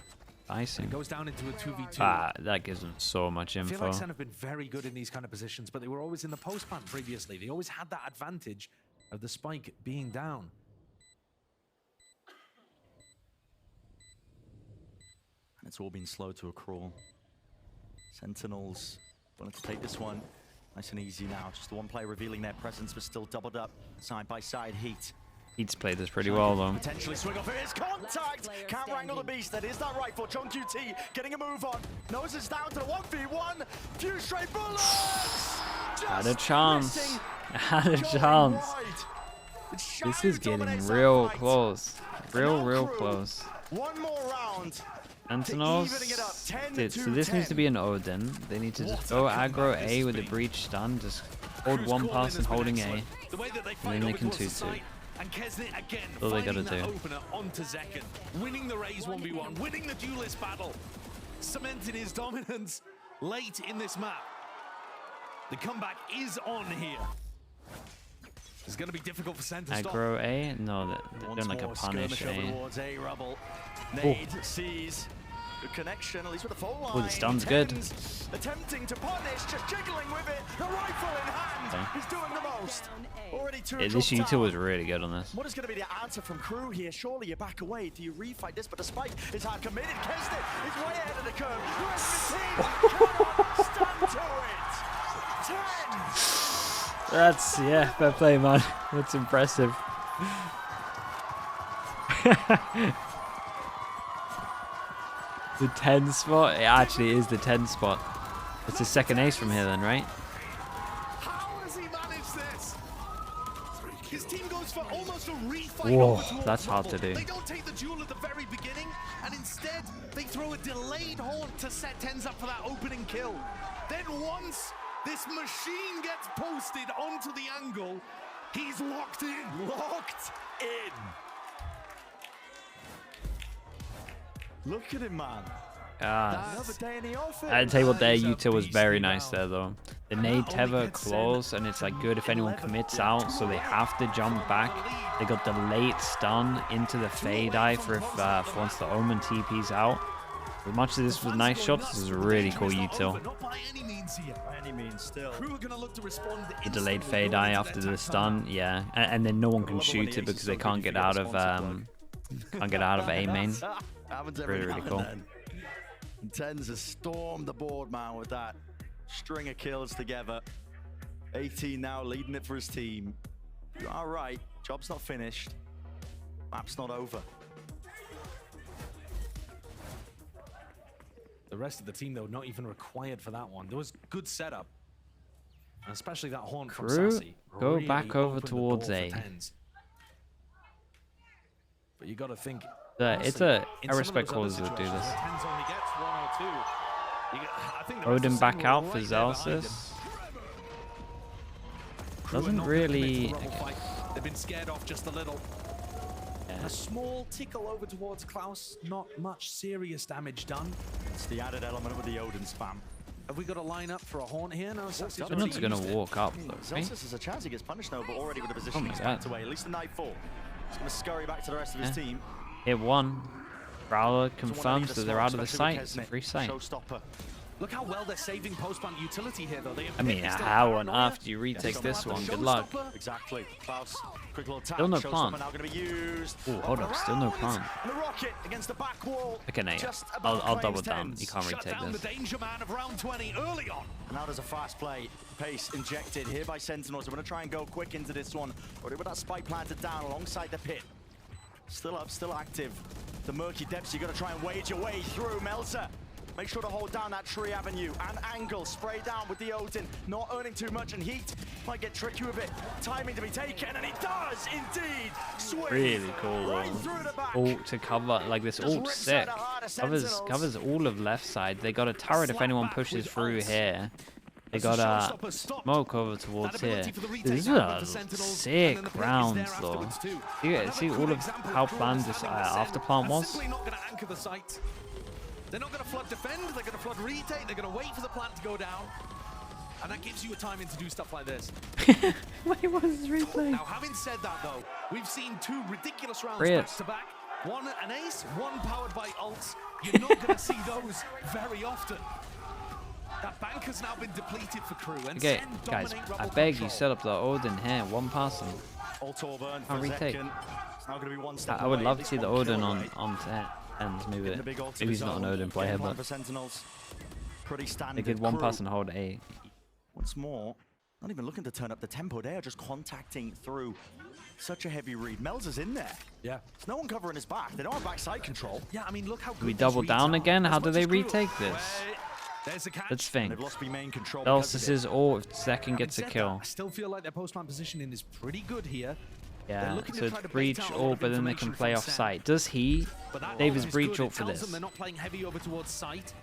icing. Goes down into a 2v2. Ah, that gives him so much I feel info. like Sen have been very good in these kind of positions, but they were always in the post plan previously. They always had that advantage of the spike being down. And it's all been slow to a crawl. Sentinels wanted to take this one nice and easy now. Just the one player revealing their presence, but still doubled up side by side heat. He's played this pretty well though. Potentially swing off. It is contact. Can't wrangle the beast. That is that rifle. Chong QT getting a move on. Knows it's down to the 1v1. Few straight bullets. Had a Just chance. missing. Had a Going chance. wide. It's This Shire is getting dominates that real fight. close. Now Real Crew, close. One more round. Sentinels. evening it up, 10 Dude, to so this needs 10. to be an Odin. They need to just go aggro A with a breach stun. Just hold Crew's one calling pass and has been holding A. excellent. The way that they fight then they over can towards the 2-2. site, and Kesnet again All they finding gotta that do. opener onto Zekken, winning the Raze 1v1, winning the duelist battle, cementing his dominance late in this map. The comeback is on here. It's going to be difficult for Sen to stop. Aggro A? No, they're Once doing like a more, punish skirmish over A. towards A rubble. Nade sees good connection, at least with the full line. Oh, the stun's good. Tens attempting to punish, just jiggling with it. The rifle in hand. He's doing the most. Already two Yeah, this dropped util down. was really good on this. What is going to be the answer from Crew here? Surely you back away. Do you refight this? But the spike is hard committed. Kesnet is way ahead of the curve. The rest of the team cannot stand to it. 10. That's, yeah, fair play, man. That's impressive. The 10 spot? It actually is the 10 spot. It's the second ace from here then, right? How has he managed this? His team goes for almost a refight Whoa, over towards that's hard rubble. to do. They don't take the duel at the very beginning, and instead they throw a delayed haunt to set Tens up for that opening kill. Then once this machine gets posted onto the angle, he's locked in. Locked in. Look at him, man. Another day in the office. I'd tell you what, their That is a util was very beastly nice round. there though. The And nade that only tether gets Sen close, and it's like good if anyone 11. commits out, so they have to jump back. They got the late stun into the fade eye for if once the Omen TP's out. As much as this was nice shots, this is a really cool util. Not by any means here. By any means, still. Crew are gonna look to respond The delayed instantly fade going eye into after their the attack stun, yeah, and then no one can love it when shoot the it ace is because so they good can't you get get out a of sponsor can't get out of A main. Happens every Really, now really and cool. then. And Tens has stormed the board, man, with that string of kills together. 18 now, leading it for his team. You are right. Job's not finished. Map's not over. The rest of the team, though, not even required for that one. There was good setup. And especially that horn from KRU, Sassy. go Really back over opened the towards door for A. Tens. But you got to think. It's honestly, I in some of respect those other callers that do situations this. where Tens only gets 1 or 2. I think the rest of Odin the back team out were for right there behind him. Zelsis. KRU are Doesn't not gonna commit to really. the rubble fight. They've been scared off just a little. Yeah. A small tickle over towards Klaus. Not much serious damage done. It's the added element with the Odin spam. Have we got a line up for a horn here? No, Sassy's Someone's already Someone's gonna used it. walk up though. Right? Zelsis has a chance he gets punished though, but already with a Oh position my he's God. backed away. At least the Nightfall. He's going to scurry back to the rest of his team. Hit one. Prowler Doesn't wanna confirms leave the that they're smoke, out of the especially sight. with It's a Kesnet. free sight. Showstopper. Look how well they're saving post-plant utility here, though. They I mean, still how have on paranoia. earth do you retake still this have the one? Good luck. Showstopper. Exactly. Klaus, quick little tap. Still no Showstopper plant. now going to be used. Ooh, hold up, still no Around. plant. And the rocket against the back wall. Okay, no, Just about I'll claims double down. Tens. You can't Shut retake down this. the danger man of round 20 early on. And now there's a fast play. Pace injected here by Sentinels. We're going to try and go quick into this one. Already with that spike planted down alongside the pit. Still up, still active. The murky depths, you're going to try and wade your way through. Melzer, make sure to hold down that tree avenue and angle. Spray down with the Odin. Not earning too much, and Heat might get tricky with it. Timing to be taken, and he does indeed. Swing Really cool. right through the back. Ult to cover, like this Just ult rips sick. out the heart of Covers Sentinels. all of left side. They got a turret if anyone Slapback pushes with through ults. here. They As got the a showstopper stopped. smoke over towards That here. ability for the retake This is now with a the Sentinels, and sick then the play is there rounds though. afterwards too. See, Another see good all of example how of planned Krul's this having the Sen after plant are was. simply not going to anchor the site. They're not going to flood defend. They're going to flood retake. They're going to wait for the plant to go down. And that gives you a timing to do stuff like this. Wait, what is this replay? Now, having said that, though, we've seen 2 ridiculous rounds Brilliant. back to back. One an ace, one powered by ults. You're not going to see those very often. That bank has now been depleted for KRU. And Okay, Sen guys, dominate I Rebel beg you, control. set up the Odin here. One person. Ultor burn for Can't retake. Zekken. It's now going to be one step I would away, love at to see least the one Odin kill, on right? ends. Maybe Getting the big ult to maybe he's his not an own. Odin player, Game plan but for Sentinels. Pretty they standard. could one KRU. person hold A. Once more, not even looking to turn up the tempo. They are just contacting through. Such a heavy read. Melzer's in there. Yeah. There's no one covering his back. They don't have backside control. Yeah, I mean, look how good Do we these double reads down are. again? As How do much they as KRU. retake this? Wait, there's a catch. Let's And think. they've lost B main control. because Else of this it. is all if Second Having gets a said that, kill. I still feel like their post-plant positioning is pretty good here. Yeah, looking to so try it's to bait breach out a lot all, of but then they can information play from off Sen. site. Does he But that save ult his is breach good. ult It for tells this? them they're not playing heavy over towards site.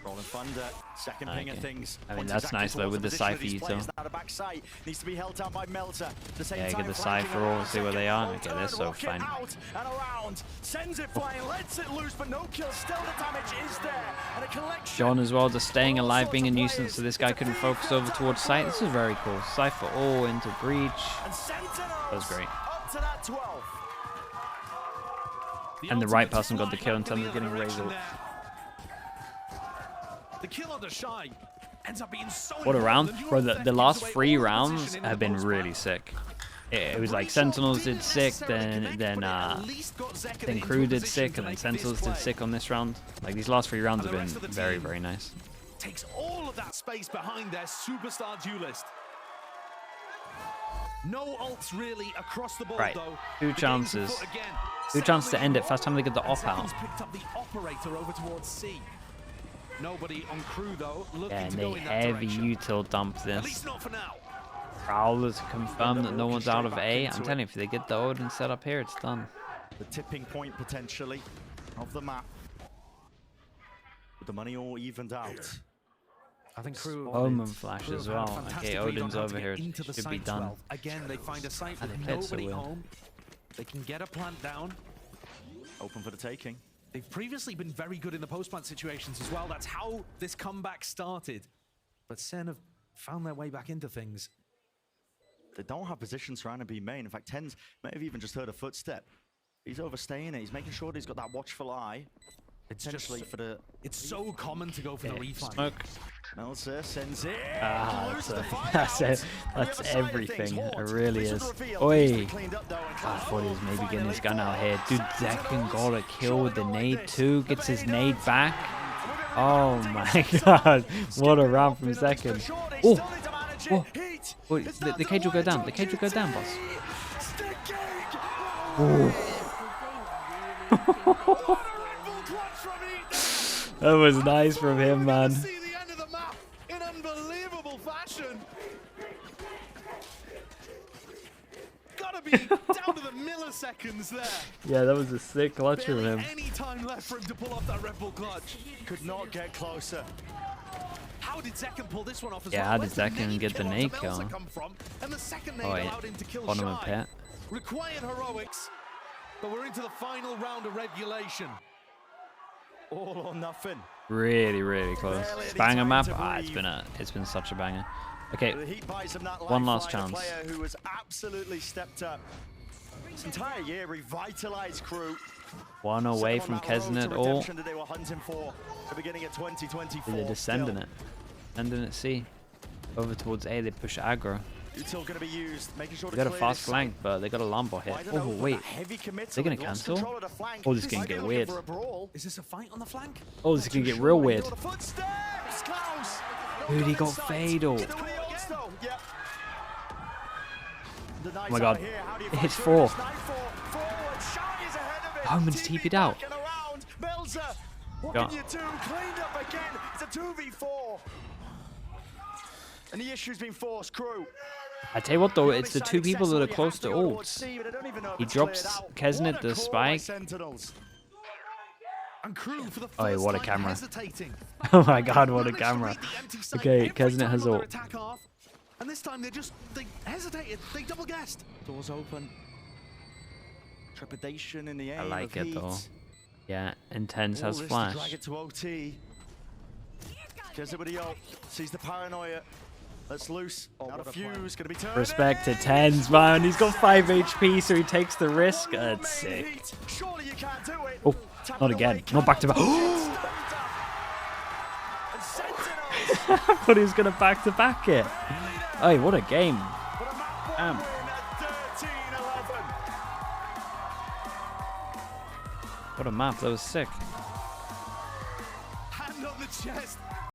Rolling Thunder, second ping of Okay. things. I mean, Points that's exactly nice, though, towards with the position of Cypher these util. players. Now the back side needs to be held down by Melzer. At the same Yeah, time, get the flanking Cypher around all, see where they are. second. Okay, they're Turn, so rocket fine. out and around. Sends it flying, lets it loose, but no kill. Still the damage is there. And a collection. John as well, just staying all alive, sorts being a of nuisance, players. so this guy It's a couldn't big focus over field towards down site. by This is very cool. Cypher all into breach. And Sentinels That was great. up to that 12. And the right ultimate person got the flying kill up in terms the of getting other raised direction up. there. The kill on the shy ends up being so What a round. important. Bro, Neural the last gives 3 away all the rounds position in have the been post-plant. really sick. It was like Breach ult Sentinels didn't did sick, necessarily then connect, but it at then least got Zekken then into a KRU did position sick, to and then make this Sentinels did play. sick on this round. Like these last 3 rounds And have the been rest of the very, team very nice. Takes all of that space behind their superstar duelist. No ults really across the board, Right, though. 2 The game's chances. afoot again. 2 chances to Settling end it. in. First time they get the And off out. Zeken's picked up the operator over towards C. Nobody on KRU though looking Yeah, and to they go in that heavy direction. util dump At this. least not for now. Prowler to confirm that no one's out of Orchestrate back A. into I'm it. telling you, if they get the Odin set up here, it's done. The tipping point potentially of the map. With the money all evened out. I think KRU. Omen flash KRU as have had a well. fantastic Okay, read on Odin's how to over get here. It into the should be site done. 12. Again, they find a site And with they pit, so nobody weird. home. They can get a plant down. Open for the taking. They've previously been very good in the post-plant situations as well. That's how this comeback started. But Sen have found their way back into things. They don't have position surrounding B main. In fact, Tens may have even just heard a footstep. He's overstaying it. He's making sure that he's got that watchful eye. It's just Potentially for the it's so common to go for the Okay, reflag. smoke. Melzer sends it. That's, Loses the five that's out. it. On the That's other side of everything. things, It Hort really makes is. the reveal. Oi. Needs to be cleaned up, though, and I thought he was maybe getting this gun out finally here. Dude, falls. Zekken got a kill with the Surely not nade like this. too. Gets his Evade nade it. back. And we're gonna Oh take a my six god. up. What a Skipping round off from in an extra Zekken. short. They Oh. still need to manage Whoa. Wait, the cage will go down. The cage will go down, boss. That was nice from him, man. See the end of the map in unbelievable fashion. Gotta be down to the milliseconds there. Yeah, that was a sick clutch from Barely him. any time left for him to pull off that Red Bull clutch. Could not get closer. How did Zekken pull this one off as Yeah, well? how Where's did the Zekken nade get the kill nade onto Melza kill? come from? And the second nade Oh, yeah. allowed him to kill Bottom of Shy. pit. Required heroics, but we're into the final round of regulation. All or nothing. Really, really close. Barely any Banger time map. to Ah, breathe. it's been such a banger. Okay, The Heat buys him that one last lifeline, a chance. player who has absolutely stepped up. This entire year, revitalized crew. one away from Kesnet. All That they were hunting for the beginning of 2024. they're descending it, descending it C, over towards A. They push aggro. Util going to be used, making sure They to got a clear fast this flank, but they got a Lambo site. hit. Wide Oh open, wait, a heavy commit they're to gonna it, lost cancel? control of the flank. Oh, this is gonna Might get be looking weird. for a brawl. Is this a fight on the flank? oh, this is gonna get real weird. Footsteps, Klaus. Dude, he got Inside. fatal. Doing it also, yeah. The nice Oh my God. out here, how do you It hits fight through 4. this? Nightfall, forward, Shy is ahead of it. Homan's TP TP'd out. back and around. Melza, what Yeah. can you do? Cleaned up again. It's a 2v4. And the issue's been forced, crew. I tell you what though, The it's the only two side people that are accessible, close you to have go towards ults. C, but I don't even know if He it's drops cleared out. Kesnet What the a call by spike. Sentinels. And crew for the first Oh, yeah, what a time camera. hesitating. Oh my god, what a Managed to camera. read the empty site Okay, every Kesnet time has on their ult. attack half. And this time they hesitated. They double guessed. Doors open. Trepidation in the aim I like of it though. Heat. Yeah, Intense All has this to drag flash. it to OT. Gets it with the ult. Sees the paranoia. Let's loose. Out of fuse. Gonna be turned. Respect to Tens, man. He's got 5 HP, so he takes the risk. That's sick. Surely you can't do it. Oh, Tap not it again. away, Not back to back. And Sentinels. I thought he was gonna back to back it. Hey, what a game. But a map Damn. win at 13-11. What a map. That was sick. Hand on the chest.